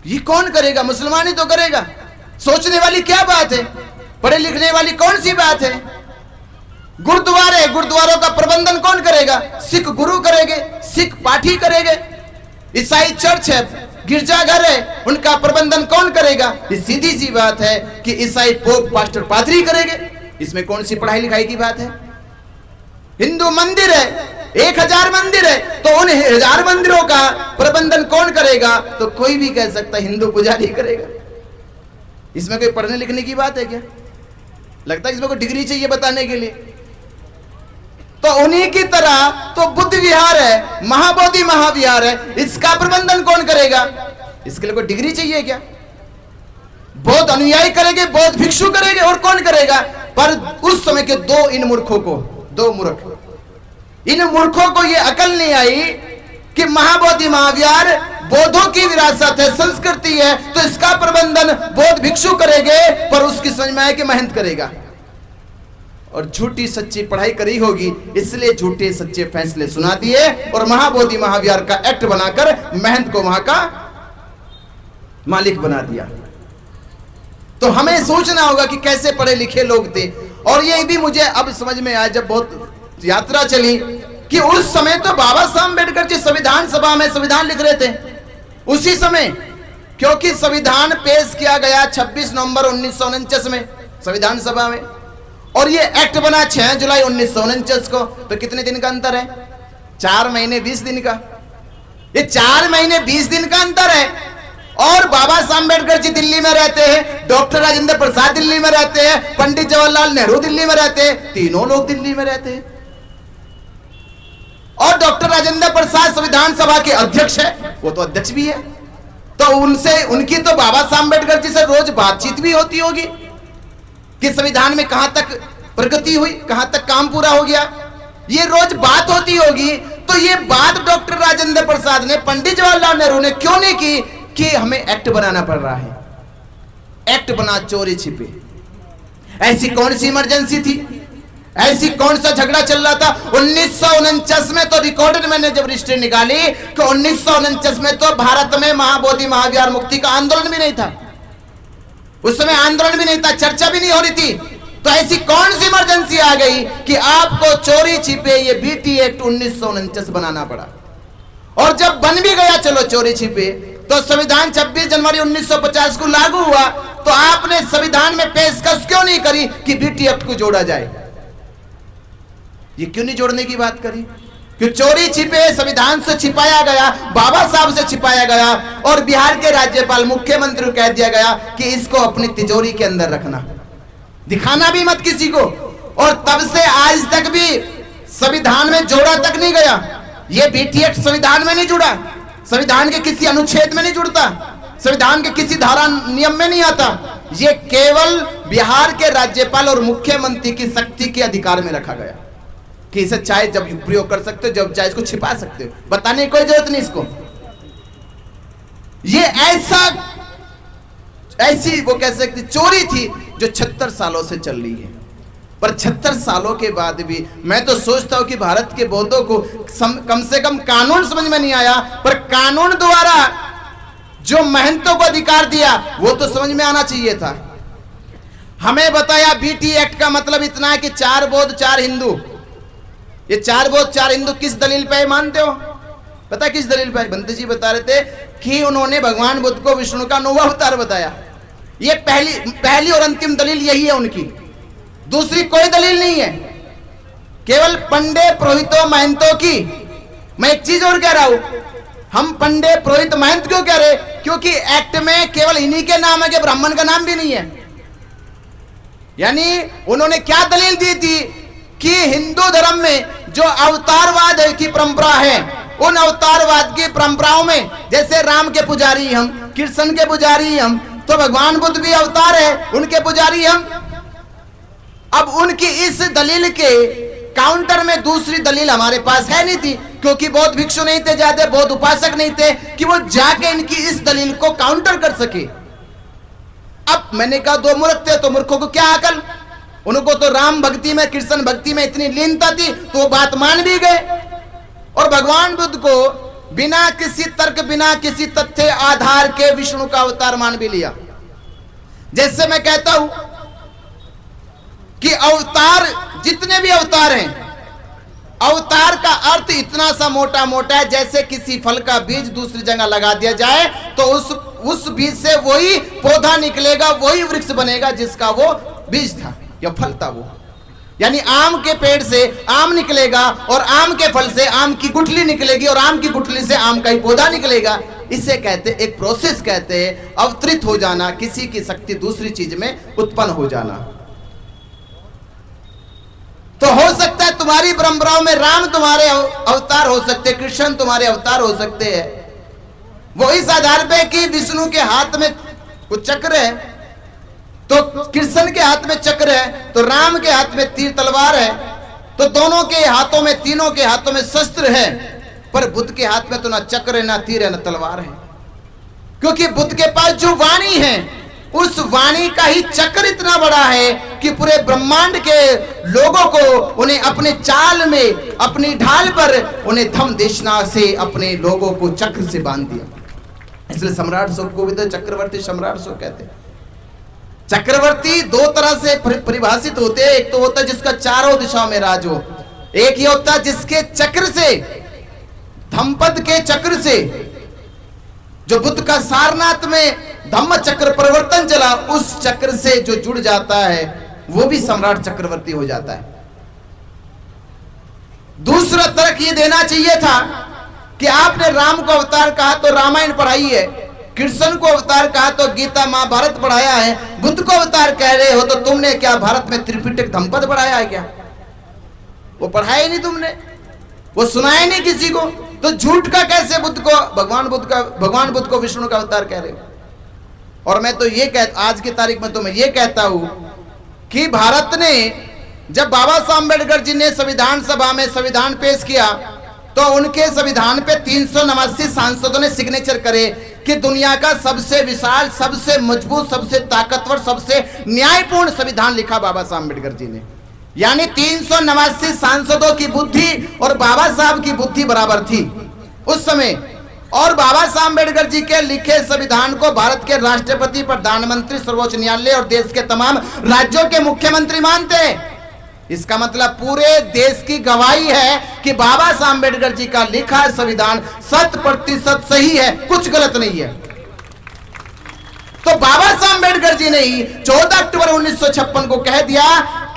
ये कौन करेगा? मुसलमान ही तो करेगा। सोचने वाली क्या बात है, पढ़े लिखने वाली कौन सी बात है। गुरुद्वारे, गुरुद्वारों का प्रबंधन कौन करेगा? सिख गुरु करेंगे, सिख पाठी करेंगे। ईसाई चर्च है, गिरजाघर है, उनका प्रबंधन कौन करेगा? ये सीधी सी बात है कि ईसाई पोप, पास्टर, पादरी करेंगे। इसमें कौन सी पढ़ाई लिखाई की बात है? हिंदू मंदिर है, 1000 मंदिर है, तो उन 1000 मंदिरों का प्रबंधन कौन करेगा? तो कोई भी कह सकता है हिंदू पुजारी करेगा। इसमें कोई पढ़ने लिखने की बात है क्या? लगता है इसमें कोई डिग्री चाहिए बताने के लिए। तो उन्हीं की तरह तो बुद्ध विहार है, महाबोधि महाविहार है, इसका प्रबंधन कौन करेगा? इसके लिए कोई डिग्री चाहिए क्या? बौद्ध अनुयायी करेंगे, बौद्ध भिक्षु करेंगे, और कौन करेगा? पर उस समय के इन मूर्खों को, 2 मूर्ख, इन मूर्खों को यह अकल नहीं आई कि महाबोधि महाविहार बौद्धों की विरासत है, संस्कृति है, तो इसका प्रबंधन बौद्ध भिक्षु करेंगे। पर उसकी समझ में आए कि महंत करेगा। और झूठी सच्ची पढ़ाई करी होगी, इसलिए झूठे सच्चे फैसले सुना दिए और महाबोधि महाविहार का एक्ट बनाकर महंत को वहां का मालिक बना दिया। तो हमें सोचना होगा कि कैसे पढ़े लिखे लोग थे। और ये भी मुझे अब समझ में आया जब बहुत यात्रा चली कि उस समय तो बाबा साहब अम्बेडकर जी संविधान सभा में संविधान लिख रहे थे उसी समय, क्योंकि संविधान पेश किया गया 26 नवंबर 1949 में संविधान सभा में, और ये एक्ट बना 6 जुलाई 1949 को। तो कितने दिन का अंतर है? 4 महीने 20 दिन का। ये 4 महीने 20 दिन का अंतर है। और बाबा साहब अम्बेडकर जी दिल्ली में रहते हैं, डॉक्टर राजेंद्र प्रसाद दिल्ली में रहते हैं, पंडित जवाहरलाल नेहरू दिल्ली में रहते हैं, तीनों लोग दिल्ली में रहते हैं। और डॉक्टर राजेंद्र प्रसाद संविधान सभा के अध्यक्ष है, वो तो अध्यक्ष भी है, तो उनसे, उनकी तो बाबा साहब अम्बेडकर जी से रोज बातचीत भी होती होगी कि संविधान में कहां तक प्रगति हुई, कहां तक काम पूरा हो गया, ये रोज बात होती होगी। तो ये बात डॉक्टर राजेंद्र प्रसाद ने, पंडित जवाहरलाल नेहरू ने क्यों नहीं की कि हमें एक्ट बनाना पड़ रहा है। एक्ट बना चोरी छिपे। ऐसी कौन सी इमरजेंसी थी, ऐसी कौन सा झगड़ा चल रहा था? 1949 में तो रिकॉर्डेड मैंने जब रजिस्ट्री निकाली कि 1949 में तो भारत में महाबोधि महाविहार मुक्ति का आंदोलन भी नहीं था। उस समय आंदोलन भी नहीं था, चर्चा भी नहीं हो रही थी। तो ऐसी कौन सी इमरजेंसी आ गई कि आपको चोरी छिपे ये बीटी एक्ट 1949 बनाना पड़ा? और जब बन भी गया चलो चोरी छिपे, तो संविधान 26 जनवरी 1950 को लागू हुआ, तो आपने संविधान में पेशकश क्यों नहीं करी कि बीटी एक्ट को जोड़ा जाए? ये क्यों नहीं जोड़ने की बात करी? कि चोरी छिपे संविधान से छिपाया गया, बाबा साहब से छिपाया गया, और बिहार के राज्यपाल मुख्यमंत्री को कह दिया गया कि इसको अपनी तिजोरी के अंदर रखना, दिखाना भी मत किसी को। और तब से आज तक भी संविधान में जोड़ा तक नहीं गया। ये बीटी एक्ट संविधान में नहीं जुड़ा, संविधान के किसी अनुच्छेद में नहीं जुड़ता, संविधान के किसी धारा नियम में नहीं आता। ये केवल बिहार के राज्यपाल और मुख्यमंत्री की शक्ति के अधिकार में रखा गया कि इसे चाहे जब प्रयोग कर सकते हो, जब चाहे इसको छिपा सकते हो, बताने की कोई जरूरत नहीं इसको। ये ऐसी वो कह सकते चोरी थी जो 76 सालों से चल रही है। पर 76 सालों के बाद भी मैं तो सोचता हूं कि भारत के बौद्धों को कम से कम कानून समझ में नहीं आया, पर कानून द्वारा जो महंतों को अधिकार दिया वो तो समझ में आना चाहिए था। हमें बताया बीटी एक्ट का मतलब इतना है कि 4 बौद्ध 4 हिंदू। ये 4 बौद्ध 4 हिंदू किस दलील पे मानते हो? पता किस दलील पे? बंते जी बता रहे थे कि उन्होंने भगवान बुद्ध को विष्णु का 9वां अवतार बताया। ये पहली और अंतिम दलील यही है उनकी, दूसरी कोई दलील नहीं है, केवल पंडे पुरोहितों महंतों की। मैं एक चीज और कह रहा हूं, हम पंडे पुरोहित महंत क्यों कह रहे? क्योंकि एक्ट में केवल इन्हीं के नाम है कि ब्राह्मण का नाम भी नहीं है। यानी उन्होंने क्या दलील दी थी कि हिंदू धर्म में जो अवतारवाद की परंपरा है, उन अवतारवाद की परंपराओं में जैसे राम के पुजारी हम, कृष्ण के पुजारी हम, तो भगवान बुद्ध भी अवतार है, उनके पुजारी हम। अब उनकी इस दलील के काउंटर में दूसरी दलील हमारे पास है नहीं थी, क्योंकि बौद्ध भिक्षु नहीं थे, ज्यादा बौद्ध उपासक नहीं थे कि वो जाके इनकी इस दलील को काउंटर कर सके। अब मैंने कहा 2 मूर्ख थे तो मूर्खों को क्या अकल, उनको तो राम भक्ति में कृष्ण भक्ति में इतनी लीनता थी तो वो बात मान भी गए, और भगवान बुद्ध को बिना किसी तर्क बिना किसी तथ्य आधार के विष्णु का अवतार मान भी लिया। जैसे मैं कहता हूं कि अवतार जितने भी अवतार हैं, अवतार का अर्थ इतना सा मोटा मोटा है जैसे किसी फल का बीज दूसरी जगह लगा दिया जाए तो उस बीज से वही पौधा निकलेगा, वही वृक्ष बनेगा जिसका वो बीज था या फल था वो। यानी आम के पेड़ से आम निकलेगा और आम के फल से आम की गुठली निकलेगी और आम की गुठली से आम का ही पौधा निकलेगा। इसे कहते एक प्रोसेस कहते हैं अवतरित हो जाना, किसी की शक्ति दूसरी चीज में उत्पन्न हो जाना। तो हो सकता है तुम्हारी परंपराओं में राम तुम्हारे अवतार हो सकते हैं, कृष्ण तुम्हारे अवतार हो सकते हैं, वो इस आधार पे कि विष्णु के हाथ में कुछ चक्र है तो कृष्ण के हाथ में चक्र है, तो राम के हाथ में तीर तलवार है, तो दोनों के हाथों में तीनों के हाथों में शस्त्र है। पर बुद्ध के हाथ में तो ना चक्र है, ना तीर है, ना तलवार है, क्योंकि बुद्ध के पास जो वाणी है उस वाणी का ही चक्र इतना बड़ा है कि पूरे ब्रह्मांड के लोगों को उन्हें अपने चाल में अपनी ढाल पर उन्हें धम देशना से अपने लोगों को चक्र से बांध दिया। इसलिए सम्राट अशोक को भी तो चक्रवर्ती सम्राट अशोक कहते हैं। चक्रवर्ती 2 तरह से परिभाषित होते हैं, एक तो होता है जिसका चारों दिशाओं में राज हो, एक ये होता है जिसके चक्र से, धम्पद के चक्र से, जो बुद्ध का सारनाथ में धम्म चक्र परिवर्तन चला, उस चक्र से जो जुड़ जाता है वो भी सम्राट चक्रवर्ती हो जाता है। दूसरा तर्क ये देना चाहिए था कि आपने राम को अवतार कहा तो रामायण पढ़ाई है, कृष्ण को अवतार कहा तो गीता महाभारत पढ़ाया है, बुद्ध को अवतार कह रहे हो तो तुमने क्या भारत में त्रिपिटक धम्पद पढ़ाया है क्या? वो पढ़ाया ही नहीं तुमने, वो सुनाया नहीं किसी को, तो झूठ का कैसे बुद्ध को भगवान बुद्ध को विष्णु का अवतार कह रहे हो? और मैं तो ये आज की तारीख में तो मैं ये कहता हूं कि भारत ने जब बाबा साहब अम्बेडकर जी ने संविधान सभा में संविधान पेश किया तो उनके संविधान पे 389 सांसदों ने सिग्नेचर करे कि दुनिया का सबसे विशाल, सबसे मजबूत, सबसे ताकतवर, सबसे न्यायपूर्ण संविधान लिखा बाबा साहब अम्बेडकर जी ने। यानी 389 सांसदों की बुद्धि और बाबा साहब की बुद्धि बराबर थी उस समय। और बाबा साहब अम्बेडकर जी के लिखे संविधान को भारत के राष्ट्रपति, प्रधानमंत्री, सर्वोच्च न्यायालय और देश के तमाम राज्यों के मुख्यमंत्री मानते हैं। इसका मतलब पूरे देश की गवाही है कि बाबा साहब अम्बेडकर जी का लिखा संविधान 100% सही है, कुछ गलत नहीं है। तो बाबा साहब अम्बेडकर जी ने ही 14 अक्टूबर 1956 को कह दिया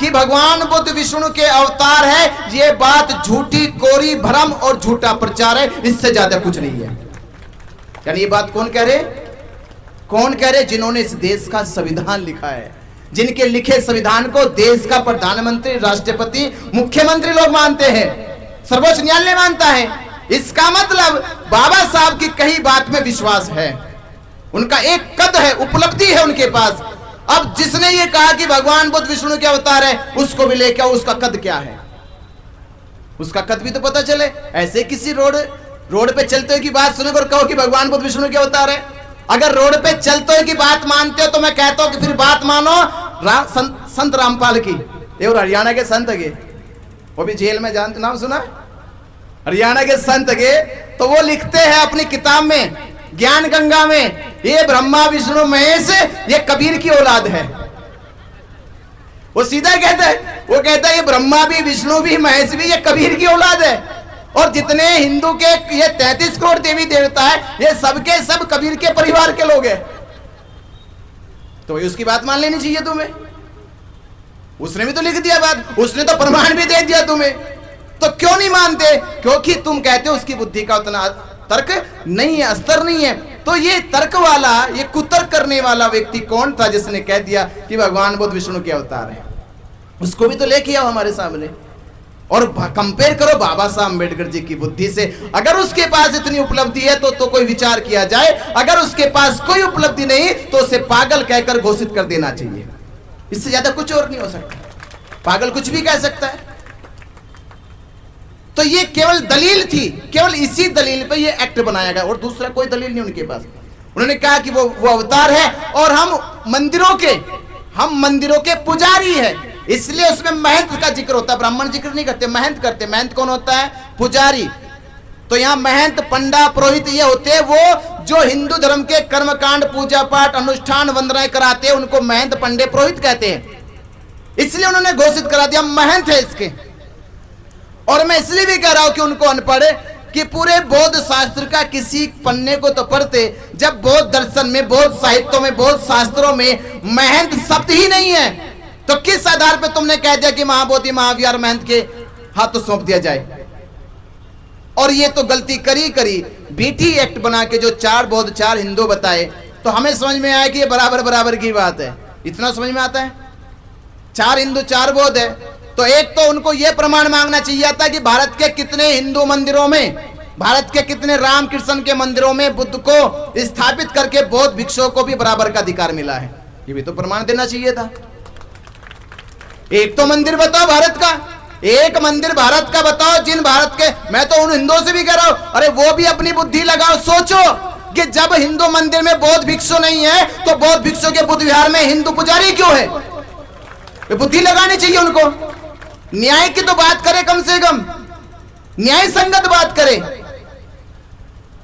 कि भगवान बुद्ध विष्णु के अवतार है। ये बात झूठी, कोरी भ्रम और झूठा प्रचार है, इससे ज्यादा कुछ नहीं है। यानी ये बात कौन कह रहे? कौन कह रहे? जिन्होंने इस देश का संविधान लिखा है, जिनके लिखे संविधान को देश का प्रधानमंत्री, राष्ट्रपति, मुख्यमंत्री लोग मानते हैं, सर्वोच्च न्यायालय मानता है। इसका मतलब बाबा साहब की कहीं बात में विश्वास है, उनका एक कद है, उपलब्धि है उनके पास। अब जिसने ये कहा कि भगवान बुद्ध विष्णु के अवतार है, उसको भी लेके आओ, उसका कद क्या है, उसका कद भी तो पता चले। ऐसे किसी रोड पे चलते हुए की बात सुनोगे और कहो कि भगवान बुद्ध विष्णु के अवतार है। अगर रोड पे चलते हुए की बात मानते हो तो मैं कहता हूं कि फिर बात मानो संत रामपाल की। ये और हरियाणा के संत के, वो भी जेल में जानते, नाम सुना हरियाणा के संत के, तो वो लिखते हैं अपनी किताब में ज्ञान गंगा में, ये ब्रह्मा विष्णु महेश ये कबीर की औलाद है। वो सीधा कहता है, वो कहता है ये ब्रह्मा भी विष्णु भी महेश भी ये कबीर की औलाद है, और जितने हिंदू के ये 33 करोड़ देवी देवता है ये सबके सब कबीर के परिवार के लोग हैं। तो उसकी बात मान लेनी चाहिए तुम्हें। उसने भी तो लिख दिया बात, उसने तो प्रमाण भी दे दिया तुम्हें, तो क्यों नहीं मानते? क्योंकि तुम कहते हो उसकी बुद्धि का उतना तर्क नहीं है, अस्तर नहीं है। तो ये तर्क वाला, ये कुतर्क करने वाला व्यक्ति कौन था जिसने कह दिया कि भगवान बुद्ध विष्णु के अवतार है? उसको भी तो लेके आओ हमारे सामने और कंपेयर करो बाबा साहब अम्बेडकर जी की बुद्धि से। अगर उसके पास इतनी उपलब्धि है तो कोई विचार किया जाए, अगर उसके पास कोई उपलब्धि नहीं तो उसे पागल कहकर घोषित कर देना चाहिए। इससे ज्यादा कुछ और नहीं हो सकता। पागल कुछ भी कह सकता है। तो ये केवल दलील थी, केवल इसी दलील पे ये एक्ट बनाया गया और दूसरा कोई दलील नहीं उनके पास। उन्होंने कहा कि वो अवतार है और हम मंदिरों के पुजारी है, इसलिए उसमें महंत का जिक्र होता है। ब्राह्मण जिक्र नहीं करते, महंत करते। महंत कौन होता है? पुजारी। तो यहाँ महंत, पंडा, पुरोहित ये होते हैं वो जो हिंदू धर्म के कर्मकांड, पूजा पाठ, अनुष्ठान, वंदनाएं कराते हैं, उनको महंत, पंडे, पुरोहित कहते हैं। इसलिए उन्होंने घोषित करा दिया महंत है इसके। और मैं इसलिए भी कह रहा हूं कि उनको अनपढ़ कि पूरे बौद्ध शास्त्र का किसी पन्ने को तो पढ़ते, जब बौद्ध दर्शन में, बौद्ध साहित्यों में, बौद्ध शास्त्रों में महंत शब्द ही नहीं है, तो किस आधार पे तुमने कह दिया कि महाबोधि महाविहार महंत के हाथों सौंप दिया जाए? और ये तो गलती करी बीटी एक्ट बना के जो 4 बौद्ध 4 हिंदू बताए, तो हमें समझ में आया कि ये बराबर की बात है। इतना समझ में आता है, 4 हिंदू 4 बौद्ध है, तो एक तो उनको यह प्रमाण मांगना चाहिए था कि भारत के कितने हिंदू मंदिरों में, भारत के कितने राम कृष्ण के मंदिरों में बुद्ध को स्थापित करके बौद्ध भिक्षुओं को भी बराबर का अधिकार मिला है। ये भी तो प्रमाण देना चाहिए था। एक तो मंदिर बताओ भारत का, एक मंदिर भारत का बताओ जिन भारत के, मैं तो उन हिंदुओं से भी कह रहा हूं, अरे वो भी अपनी बुद्धि लगाओ, सोचो कि जब हिंदू मंदिर में बौद्ध भिक्षु नहीं है तो बौद्ध भिक्षु के बुद्ध विहार में हिंदू पुजारी क्यों है? बुद्धि लगानी चाहिए उनको। न्याय की तो बात करे, कम से कम न्याय संगत बात करे।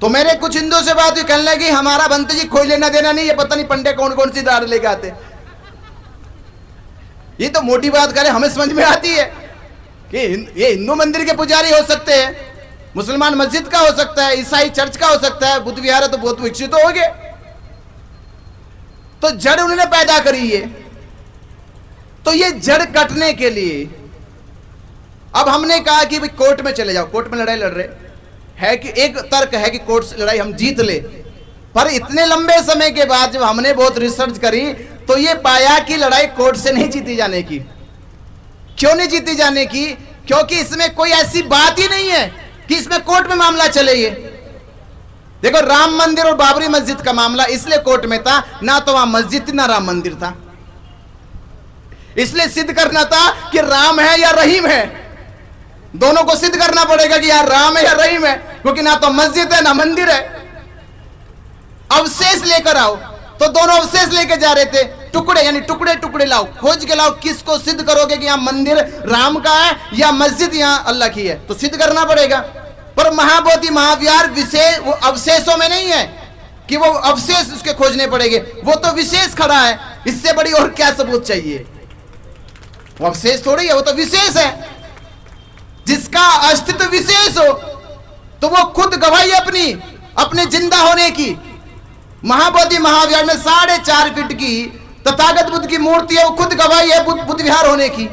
तो मेरे कुछ हिंदुओं से बात हुई, कहने लगी हमारा बनते जी कोई लेना देना नहीं, ये पता नहीं पंडे कौन कौन सी दार लेके आते। ये तो मोटी बात करे, हमें समझ में आती है कि ये हिंदू मंदिर के पुजारी हो सकते हैं, मुसलमान मस्जिद का हो सकता है, ईसाई चर्च का हो सकता है, बुद्ध विहार है तो बहुत विकसित हो गए। तो जड़ उन्होंने पैदा करी है, तो ये जड़ कटने के लिए अब हमने कहा कि भाई कोर्ट में चले जाओ, कोर्ट में लड़ाई लड़ रहे है कि एक तर्क है कि कोर्ट से लड़ाई हम जीत ले। पर इतने लंबे समय के बाद जब हमने बहुत रिसर्च करी तो ये पाया कि लड़ाई कोर्ट से नहीं जीती जाने की। क्यों नहीं जीती जाने की? क्योंकि इसमें कोई ऐसी बात ही नहीं है कि इसमें कोर्ट में मामला चले। ये देखो, राम मंदिर और बाबरी मस्जिद का मामला इसलिए कोर्ट में था, ना तो वहां मस्जिद थी ना राम मंदिर था, इसलिए सिद्ध करना था कि राम है या रहीम है। दोनों को सिद्ध करना पड़ेगा कि यार राम है या रहीम है, क्योंकि ना तो मस्जिद है ना मंदिर है। अवशेष लेकर आओ, तो दोनों अवशेष लेकर जा रहे थे, टुकड़े यानी टुकड़े टुकड़े लाओ, खोज के लाओ, किसको सिद्ध करोगे कि यहां मंदिर राम का है या मस्जिद यहां अल्लाह की है, तो सिद्ध करना पड़ेगा। पर महाबोधि महाविहार विशेष वो अवशेषों में नहीं है कि वो अवशेष उसके खोजने पड़ेंगे, वो तो विशेष खड़ा है। इससे बड़ी और क्या सबूत चाहिए? वो अवशेष थोड़ी है, वो तो विशेष है। जिसका अस्तित्व विशेष हो तो वो खुद गवाही अपने जिंदा होने की। महाबोधि महाविहार में 4.5 फीट की तथागत बुद्ध की मूर्ति है, वो खुद गवाही है बुद्ध विहार होने की।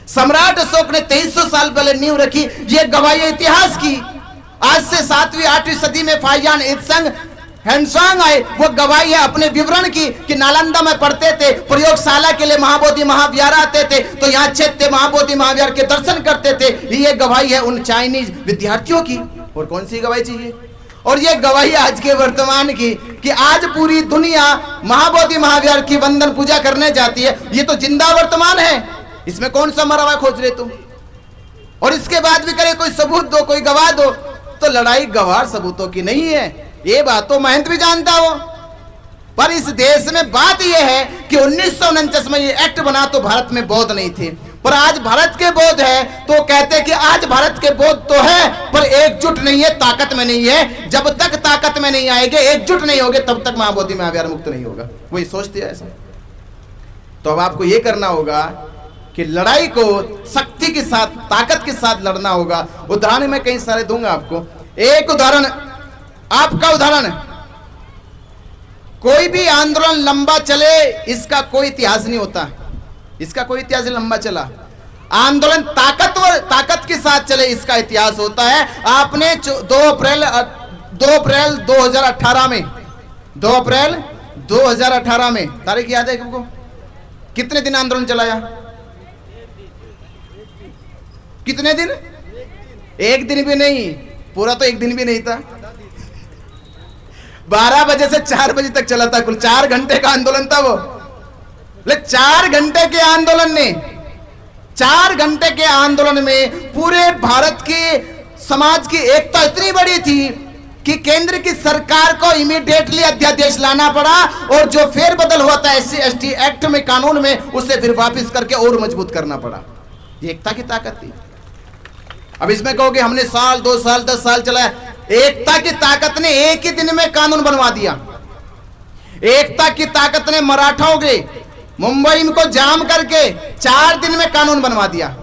सम्राट अशोक ने 2300 साल पहले नींव रखी, ये गवाही है इतिहास की। आज से 7वीं 8वीं सदी में फाइयान इत्संग हैंसवांग आए, वो गवाही है अपने विवरण की कि नालंदा में पढ़ते थे, प्रयोगशाला के लिए महाबोधि महाविहार आते थे, तो यहाँ चैत्य महाबोधि महाविहार के दर्शन करते थे। ये गवाही है उन चाइनीज विद्यार्थियों की और कौन सी गवाही चाहिए? और ये गवाही आज के वर्तमान की कि आज पूरी दुनिया महाबोधि महाविहार की वंदन पूजा करने जाती है, ये तो जिंदा वर्तमान है, इसमें कौन सा मरा हुआ खोज रहे तुम? और इसके बाद भी करे कोई सबूत दो, कोई गवाह दो, तो लड़ाई गवाह सबूतों की नहीं है, ये बात तो महंत भी जानता हो। पर इस देश में बात यह है कि 1949 में ये एक्ट बना तो भारत में बौद्ध नहीं थे, पर आज भारत के बौद्ध है तो कहते हैं कि आज भारत के बौद्ध तो है पर एकजुट नहीं है, ताकत में नहीं है। जब तक ताकत में नहीं आएंगे, एकजुट नहीं होगे, तब तक महाबोधि महाविहार मुक्त नहीं होगा। वही सोचते हैं ऐसा। तो अब आपको यह करना होगा कि लड़ाई को शक्ति के साथ, ताकत के साथ लड़ना होगा। उदाहरण मैं कई सारे दूंगा आपको। एक उदाहरण, आपका उदाहरण, कोई भी आंदोलन लंबा चले इसका कोई इतिहास नहीं होता, इसका कोई इतिहास लंबा चला। आंदोलन ताकत के साथ चले इसका इतिहास होता है। आपने 2 अप्रैल 2018 में, 2 अप्रैल 2018 में, तारीख याद है तुमको? कितने दिन आंदोलन चलाया? कितने दिन? एक दिन भी नहीं, पूरा तो एक दिन भी नहीं था। 12 बजे से 4 बजे तक चला था, कुल 4 घंटे का आंदोलन था वो। 4 घंटे के आंदोलन ने, 4 घंटे के आंदोलन में पूरे भारत के समाज की एकता इतनी बड़ी थी कि केंद्र की सरकार को इमीडिएटली अध्यादेश लाना पड़ा और जो फेरबदल हुआ था SC/ST एक्ट में, कानून में, उसे फिर वापस करके और मजबूत करना पड़ा। ये एकता की ताकत थी। अब इसमें कहोगे हमने साल, 2 साल, 10 साल चलाया। एकता की ताकत ने एक ही दिन में कानून बनवा दिया। एकता की ताकत ने मराठाओं के मुंबई को जाम करके 4 दिन में कानून बनवा दिया।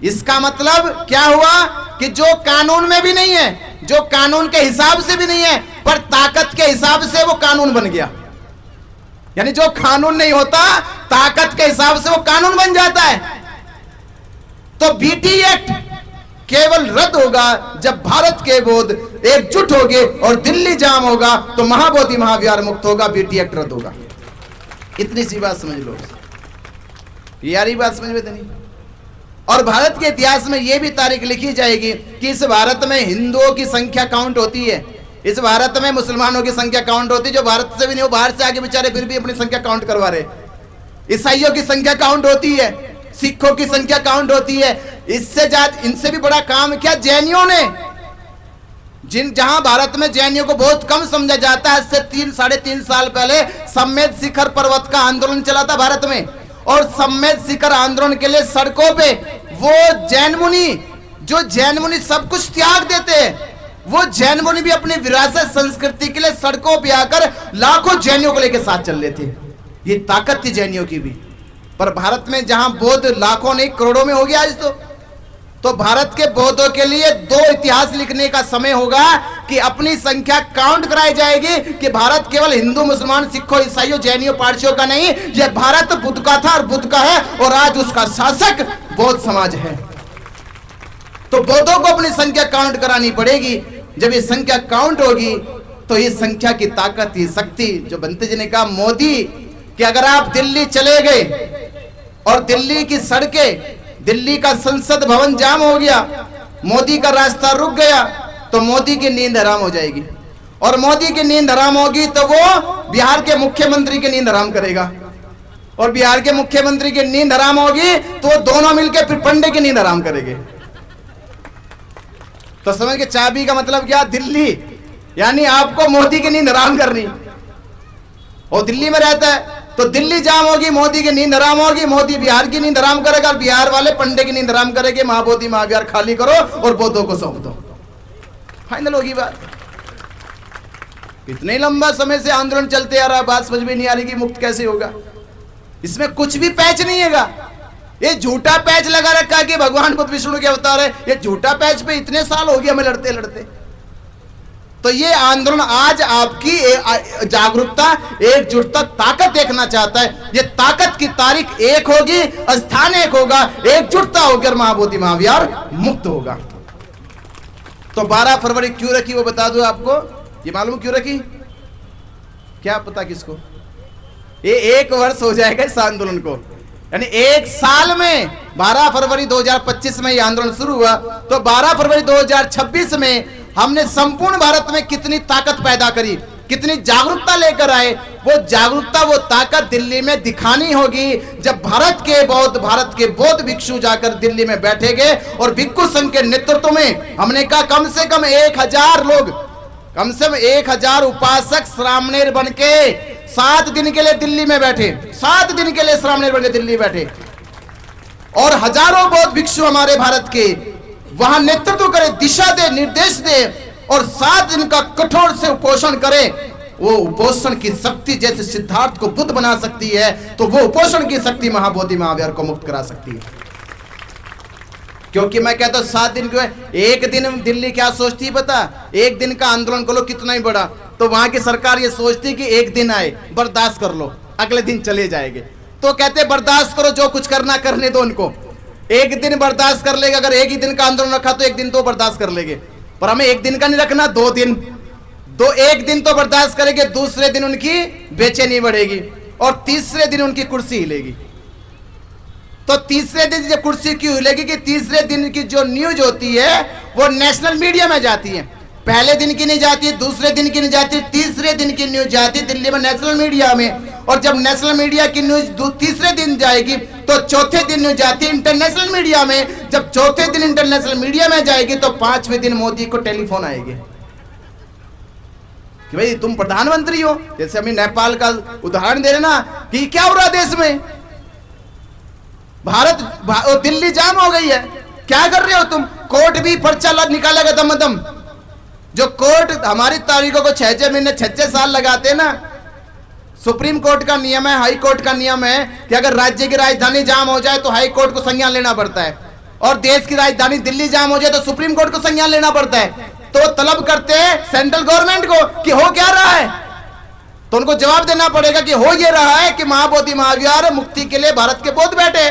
इसका मतलब क्या हुआ कि जो कानून में भी नहीं है, जो कानून के हिसाब से भी नहीं है, पर ताकत के हिसाब से वो कानून बन गया। यानी जो कानून नहीं होता, ताकत के हिसाब से वो कानून बन जाता है। तो BT एक्ट केवल रद्द होगा जब भारत के बौद्ध एकजुट होंगे और दिल्ली जाम होगा तो महाबोधि महाविहार मुक्त होगा, BT एक्ट रद्द होगा। इतनी सी बात समझ लो, यारी बात समझ में नहीं। और भारत के इतिहास में यह भी तारीख लिखी जाएगी कि इस भारत में हिंदुओं की संख्या काउंट होती है, इस भारत में मुसलमानों की संख्या काउंट होती है, जो भारत से भी नहीं हो, बाहर से आगे बेचारे फिर भी अपनी संख्या काउंट करवा रहे। ईसाइयों की संख्या काउंट होती है, सिखों की संख्या काउंट होती है। इससे ज्यादा, इनसे भी बड़ा काम किया जैनियों ने। जहां भारत में जैनियों को बहुत कम समझा जाता है, इससे 3-3.5 साल पहले सम्मेद शिखर पर्वत का आंदोलन चला था भारत में। और सम्मेद शिखर आंदोलन के लिए सड़कों पे वो जैन मुनि, जो जैन मुनि सब कुछ त्याग देते हैं, वो जैन मुनि भी अपनी विरासत संस्कृति के लिए सड़कों पे आकर लाखों जैनियों को लेकर साथ चल रहे थे। ये ताकत थी जैनियों की भी। पर भारत में जहां बौद्ध लाखों नहीं करोड़ों में हो गया आज, तो भारत के बौद्धों के लिए 2 इतिहास लिखने का समय होगा कि अपनी संख्या काउंट कराई जाएगी कि भारत केवल हिंदू, मुसलमान, सिखों, ईसाइयों, जैनियों, पारसियों का नहीं, यह भारत बुद्ध का था और बुद्ध का है, और आज उसका शासक बौद्ध समाज है। तो बौद्धों को अपनी संख्या काउंट करानी पड़ेगी। जब ये संख्या काउंट होगी तो ये संख्या की ताकत, ये शक्ति, जो बंते जी ने कहा मोदी कि अगर आप दिल्ली चले गए और दिल्ली की सड़कें, दिल्ली का संसद भवन जाम हो गया, मोदी का रास्ता रुक गया, तो मोदी की नींद हराम हो जाएगी। और मोदी की नींद हराम होगी तो वो बिहार के मुख्यमंत्री की नींद हराम करेगा, और बिहार के मुख्यमंत्री की नींद हराम होगी तो वो दोनों मिलकर फिर पंडे की नींद हराम करेंगे। तो समझ के चाबी का मतलब क्या? दिल्ली। यानी आपको मोदी की नींद हराम करनी, और दिल्ली में रहता है तो दिल्ली जाम होगी, मोदी की नींद हराम होगी, मोदी बिहार की नींद हराम करेगा, और बिहार वाले पंडे की नींद हराम करेंगे। महाबोधि महाविहार खाली करो और बौद्धों को सौंप दो, फाइनल होगी बात। इतने लंबा समय से आंदोलन चलते आ रहा, बात समझ में नहीं आ रही कि मुक्त कैसे होगा। इसमें कुछ भी पैच नहीं है। ये झूठा पैच लगा रखा कि भगवान बुद्ध विष्णु के अवतार है, ये झूठा पैच पे इतने साल हो गए हमें लड़ते लड़ते। तो ये आंदोलन आज आपकी जागरूकता, एकजुटता, ताकत देखना चाहता है। ये ताकत की तारीख एक होगी, स्थान एक होगा, एकजुटता होकर महाबोधि महाविहार मुक्त होगा। तो 12 फरवरी क्यों रखी वो बता दूं आपको। ये मालूम क्यों रखी? क्या पता किसको? ये 1 वर्ष हो जाएगा इस आंदोलन को। यानी एक साल में 12 फरवरी 2025 में यह आंदोलन शुरू हुआ, तो 12 फरवरी 2026 में हमने संपूर्ण भारत में कितनी ताकत पैदा करी, कितनी जागरूकता लेकर आए। वो जागरूकता, वो ताकत दिल्ली में दिखानी होगी जब भारत के बौद्ध भिक्षु जाकर दिल्ली में बैठेंगे। और भिक्षु संघ के नेतृत्व में हमने कहा कम से कम 1000 लोग, कम से कम 1000 उपासक श्रामणेर बन के 7 दिन के लिए दिल्ली में बैठे, 7 दिन के लिए श्रामणेर बन के दिल्ली बैठे, और हजारों बौद्ध भिक्षु हमारे भारत के वहां नेतृत्व करे, दिशा दे, निर्देश दे, और 7 दिन का कठोर से उपोषण करे। वो उपोषण की शक्ति जैसे सिद्धार्थ को बुद्ध बना सकती है, तो वो उपोषण की शक्ति महाबोधि महावीर को मुक्त करा सकती है। क्योंकि मैं कहता हूं 7 दिन क्यों है? एक दिन दिल्ली क्या सोचती है पता? एक दिन का आंदोलन कर लो कितना ही बड़ा, तो वहां की सरकार ये सोचती कि एक दिन आए, बर्दाश्त कर लो, अगले दिन चले जाएंगे। तो कहते बर्दाश्त करो, जो कुछ करना करने दो उनको। एक दिन बर्दाश्त कर लेगा, अगर एक ही दिन का आंदोलन रखा तो एक दिन तो बर्दाश्त कर लेंगे, पर हमें एक दिन का नहीं रखना, 2 दिन। तो एक दिन तो बर्दाश्त करेंगे, दूसरे दिन उनकी बेचैनी बढ़ेगी, और तीसरे दिन उनकी कुर्सी हिलेगी। तो तीसरे दिन जब कुर्सी क्यों हिलेगी कि तीसरे दिन की जो न्यूज होती है वो नेशनल मीडिया में जाती है। पहले दिन की नहीं जाती, दूसरे दिन की नहीं जाती, तीसरे दिन की न्यूज जाती दिल्ली में नेशनल मीडिया में। और जब नेशनल मीडिया की न्यूज तीसरे दिन जाएगी तो चौथे दिन न्यूज जाती है इंटरनेशनल मीडिया में। जब चौथे दिन इंटरनेशनल मीडिया में जाएगी तो 5वें दिन मोदी को टेलीफोन आएगी कि भाई तुम प्रधानमंत्री हो। जैसे अभी नेपाल का उदाहरण दे रहे ना कि क्या हो रहा देश में, दिल्ली जाम हो गई है, क्या कर रहे हो तुम? कोर्ट भी पर्चा निकालेगा दम। जो कोर्ट हमारी तारीखों को 6-6 महीने 6-6 साल लगाते हैं ना, सुप्रीम कोर्ट का नियम है, हाई कोर्ट का नियम है कि अगर राज्य की राजधानी जाम हो जाए तो हाई कोर्ट को संज्ञान लेना पड़ता है, और देश की राजधानी दिल्ली जाम हो जाए तो सुप्रीम कोर्ट को संज्ञान लेना पड़ता है। तो तलब करते हैं सेंट्रल गवर्नमेंट को कि हो क्या रहा है, तो उनको जवाब देना पड़ेगा कि हो ये रहा है कि महाबोधि महावीर मुक्ति के लिए भारत के बौद्ध बैठे।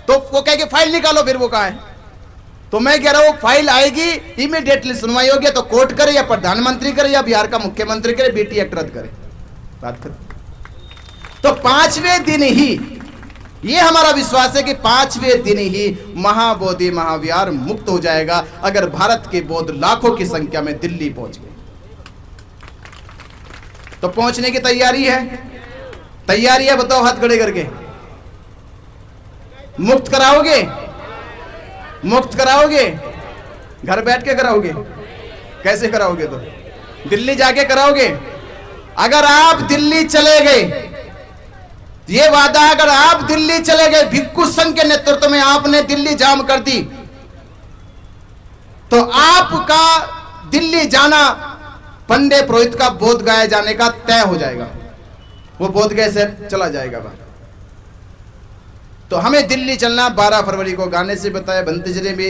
तो वो कह के फाइल निकालो, फिर वो कहा है। तो मैं कह रहा हूं फाइल आएगी, इमीडिएटली सुनवाई होगी, तो कोर्ट करे या प्रधानमंत्री करे या बिहार का मुख्यमंत्री करे, बीटी एक्ट रद्द करे, बात खत्म। तो 5वें दिन ही, ये हमारा विश्वास है कि 5वें दिन ही महाबोधि महावीर मुक्त हो जाएगा अगर भारत के बौद्ध लाखों की संख्या में दिल्ली पहुंच गए। तो पहुंचने की तैयारी है? तैयारी है, बताओ हाथ खड़े करके। मुक्त कराओगे? मुक्त कराओगे? घर बैठ के कराओगे? कैसे कराओगे? तो दिल्ली जाके कराओगे। अगर आप दिल्ली चले गए, ये वादा, अगर आप दिल्ली चले गए, भिक्षु संघ के नेतृत्व में आपने दिल्ली जाम कर दी, तो आपका दिल्ली जाना पंडित पुरोहित का बोध गया जाने का तय हो जाएगा, वो बोध गया से चला जाएगा बाहर। तो हमें दिल्ली चलना 12 फरवरी को। गाने से बताया, बंतेज ने भी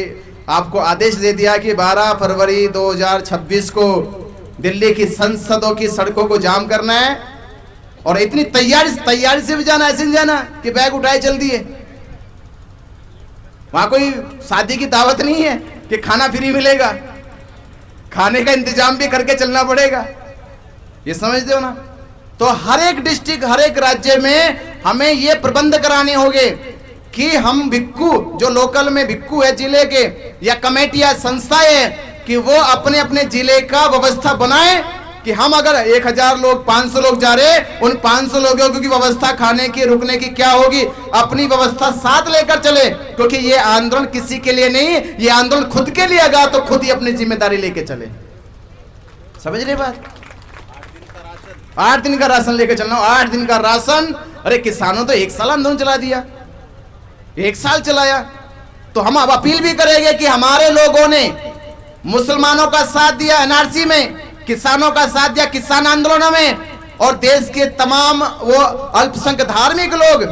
आपको आदेश दे दिया कि 12 फरवरी 2026 को दिल्ली की संसदों की सड़कों को जाम करना है, और इतनी तैयारी से भी जाना, ऐसे नहीं जाना कि बैग उठाए चल दिए। वहां कोई शादी की दावत नहीं है कि खाना फ्री मिलेगा, खाने का इंतजाम भी करके चलना पड़ेगा, ये समझते हो ना। तो हर एक डिस्ट्रिक्ट, हर एक राज्य में हमें ये प्रबंध कराने होंगे कि हम भिक्षु, जो लोकल में भिक्षु है जिले के, या कमेटी या संस्थाएं, कि वो अपने अपने जिले का व्यवस्था बनाए कि हम अगर 1000 लोग, 500 लोग जा रहे, उन 500 लोगों की व्यवस्था, खाने की, रुकने की क्या होगी, अपनी व्यवस्था साथ लेकर चले। क्योंकि ये आंदोलन किसी के लिए नहीं, ये आंदोलन खुद के लिए आगा, तो खुद ही अपनी जिम्मेदारी लेके चले। समझ रहे बात? 8 दिन का राशन लेके चलना, 8 दिन का राशन। अरे किसानों तो 1 साल आंदोलन चला दिया, 1 साल चलाया। तो हम अब अपील भी करेंगे कि हमारे लोगों ने मुसलमानों का साथ दिया एनआरसी में, किसानों का साथ दिया किसान आंदोलनों में, और देश के तमाम वो अल्पसंख्यक धार्मिक लोग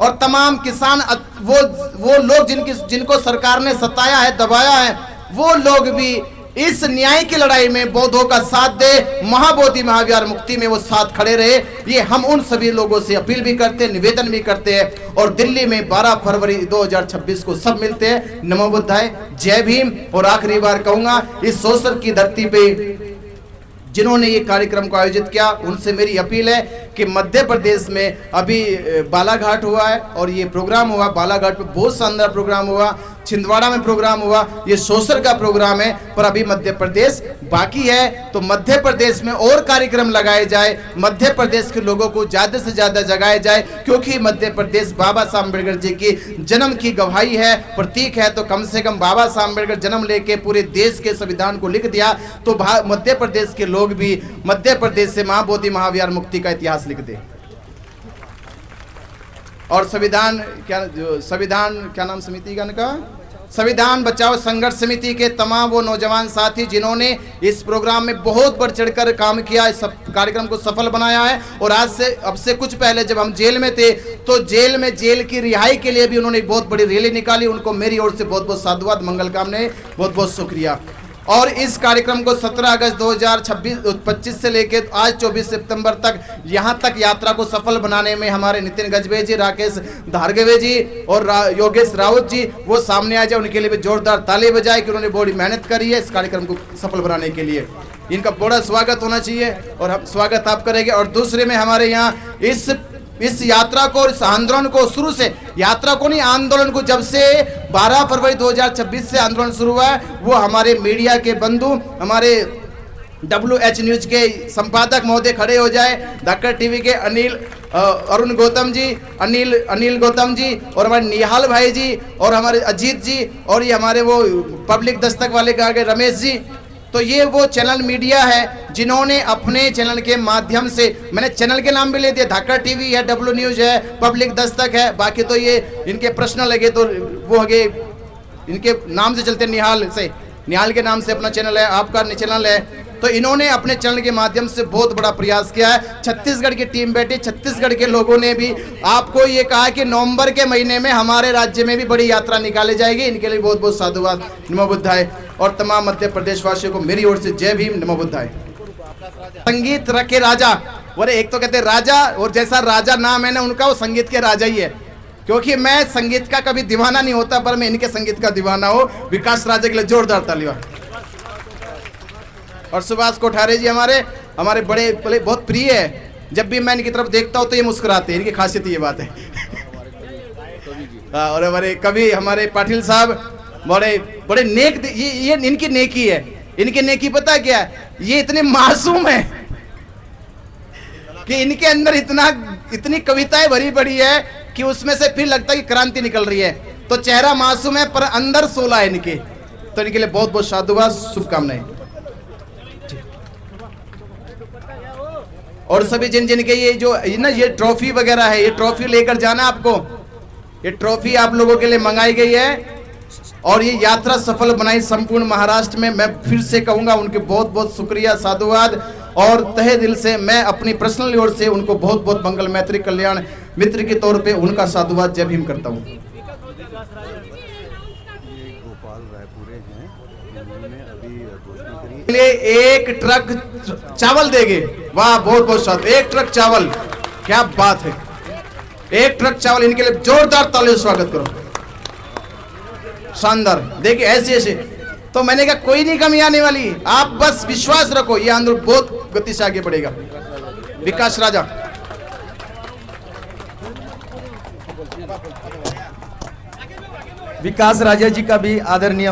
और तमाम किसान, वो लोग जिनको सरकार ने सताया है, दबाया है, वो लोग भी इस न्याय की लड़ाई में बौद्धों का साथ दे, महाबोधि महावीर मुक्ति में वो साथ खड़े रहे। ये हम उन सभी लोगों से अपील भी करते हैं, निवेदन भी करते हैं। और दिल्ली में 12 फरवरी 2026 को सब मिलते हैं। नमो बुद्धाय, जय भीम। और आखिरी बार कहूंगा, इस सोसर की धरती पे जिन्होंने ये कार्यक्रम को आयोजित किया, उनसे मेरी अपील है कि मध्य प्रदेश में अभी बालाघाट हुआ है और ये प्रोग्राम हुआ, बालाघाट में बहुत शानदार प्रोग्राम हुआ, छिंदवाड़ा में प्रोग्राम हुआ, ये सोशल का प्रोग्राम है, पर अभी मध्य प्रदेश बाकी है। तो मध्य प्रदेश में और कार्यक्रम लगाए जाए, मध्य प्रदेश के लोगों को ज्यादा से ज्यादा जगाया जाए, क्योंकि मध्य प्रदेश बाबा साहब अम्बेडकर जी की जन्म की गवाही है, प्रतीक है। तो कम से कम बाबा साहब अम्बेडकर जन्म लेके पूरे देश के संविधान को लिख दिया, तो मध्य प्रदेश के लोग भी मध्य प्रदेश से महाबोधि महाविहार मुक्ति का इतिहास लिख दे। और संविधान क्या नाम समिति का संविधान बचाओ संघर्ष समिति के तमाम वो नौजवान साथी जिन्होंने इस प्रोग्राम में बहुत बढ़ चढ़कर काम किया, इस कार्यक्रम को सफल बनाया है। और अब से कुछ पहले जब हम जेल में थे, तो जेल की रिहाई के लिए भी उन्होंने एक बहुत बड़ी रैली निकाली। उनको मेरी ओर से बहुत बहुत साधुवाद, मंगल कामनाएं, बहुत बहुत शुक्रिया। और इस कार्यक्रम को 17 अगस्त 2025 से लेकर आज 24 सितंबर तक यहां तक यात्रा को सफल बनाने में हमारे नितिन गजबे जी, राकेश धारगवे जी और योगेश राउत जी वो सामने आ जाए, उनके लिए भी जोरदार ताली बजाए कि उन्होंने बड़ी मेहनत करी है इस कार्यक्रम को सफल बनाने के लिए। इनका बड़ा स्वागत होना चाहिए और हम स्वागत आप करेंगे। और दूसरे में हमारे यहाँ इस यात्रा को और इस आंदोलन को शुरू से, यात्रा को नहीं आंदोलन को, जब से 12 फरवरी 2026 से आंदोलन शुरू हुआ है, वो हमारे मीडिया के बंधु, हमारे WH न्यूज के संपादक महोदय खड़े हो जाए, धाकड़ टीवी के अरुण गौतम जी, अनिल गौतम जी और हमारे निहाल भाई जी और हमारे अजीत जी और ये हमारे वो पब्लिक दस्तक वाले कहा गए रमेश जी। तो ये वो चैनल मीडिया है जिन्होंने अपने चैनल के माध्यम से, मैंने चैनल के नाम भी ले दिया, धाकड़ टीवी है, W न्यूज है, पब्लिक दस्तक है, बाकी तो ये इनके प्रश्न लगे तो वो आगे इनके नाम से चलते, निहाल के नाम से अपना चैनल है, आपका चैनल है। तो इन्होंने अपने चैनल के माध्यम से बहुत बड़ा प्रयास किया है। छत्तीसगढ़ की टीम बैठी, छत्तीसगढ़ के लोगों ने भी आपको ये कहा कि नवंबर के महीने में हमारे राज्य में भी बड़ी यात्रा निकाली जाएगी। इनके लिए बहुत बहुत साधुवाद, नमो बुद्धाय। और तमाम मध्य प्रदेश वासियों को मेरी ओर से जय भीम, नमो बुद्धाय। संगीत रखे राजा, और एक तो कहते राजा, और जैसा राजा नाम है ना उनका, वो संगीत के राजा ही है। क्योंकि मैं संगीत का कभी दीवाना नहीं होता, पर मैं इनके संगीत का दीवाना हूँ। विकास राजा के लिए जोरदार तालियां। और सुभाष कोठारे जी हमारे बड़े बहुत प्रिय है, जब भी मैं इनकी तरफ देखता हूँ तो ये मुस्कुराते हैं, इनकी खासियत ये बात है। और हमारे कवि हमारे पाटिल साहब बड़े नेक, ये इनकी नेकी है। इनकी नेकी पता क्या है, ये इतने मासूम है कि इनके अंदर इतनी कविताएं भरी पड़ी है कि उसमें से फिर लगता है कि क्रांति निकल रही है। तो चेहरा मासूम है पर अंदर सोला है इनके। तो इनके लिए बहुत बहुत साधुवाद, शुभकामनाएं। और सभी जिनके ये ट्रॉफी वगैरह है, ये ट्रॉफी लेकर जाना आपको। ये ट्रॉफी आप लोगों के लिए मंगाई गई है और ये यात्रा सफल बनाई संपूर्ण महाराष्ट्र में। मैं फिर से कहूंगा उनके बहुत बहुत शुक्रिया, साधुवाद। और तहे दिल से मैं अपनी पर्सनल ओर से उनको बहुत बहुत मंगल मैत्री कल्याण मित्र के तौर पे उनका साधुवाद, जय भीम करता हूँ। एक ट्रक चावल देंगे, वाह बहुत बहुत साथ, एक ट्रक चावल, क्या बात है, एक ट्रक चावल। इनके लिए जोरदार तालियों से स्वागत करो, शानदार। देखिए ऐसे तो मैंने कहा कोई नहीं कमी आने वाली, आप बस विश्वास रखो, ये आंदोलन बहुत गति से आगे बढ़ेगा। विकास राजा, विकास राजा जी का भी आदरणीय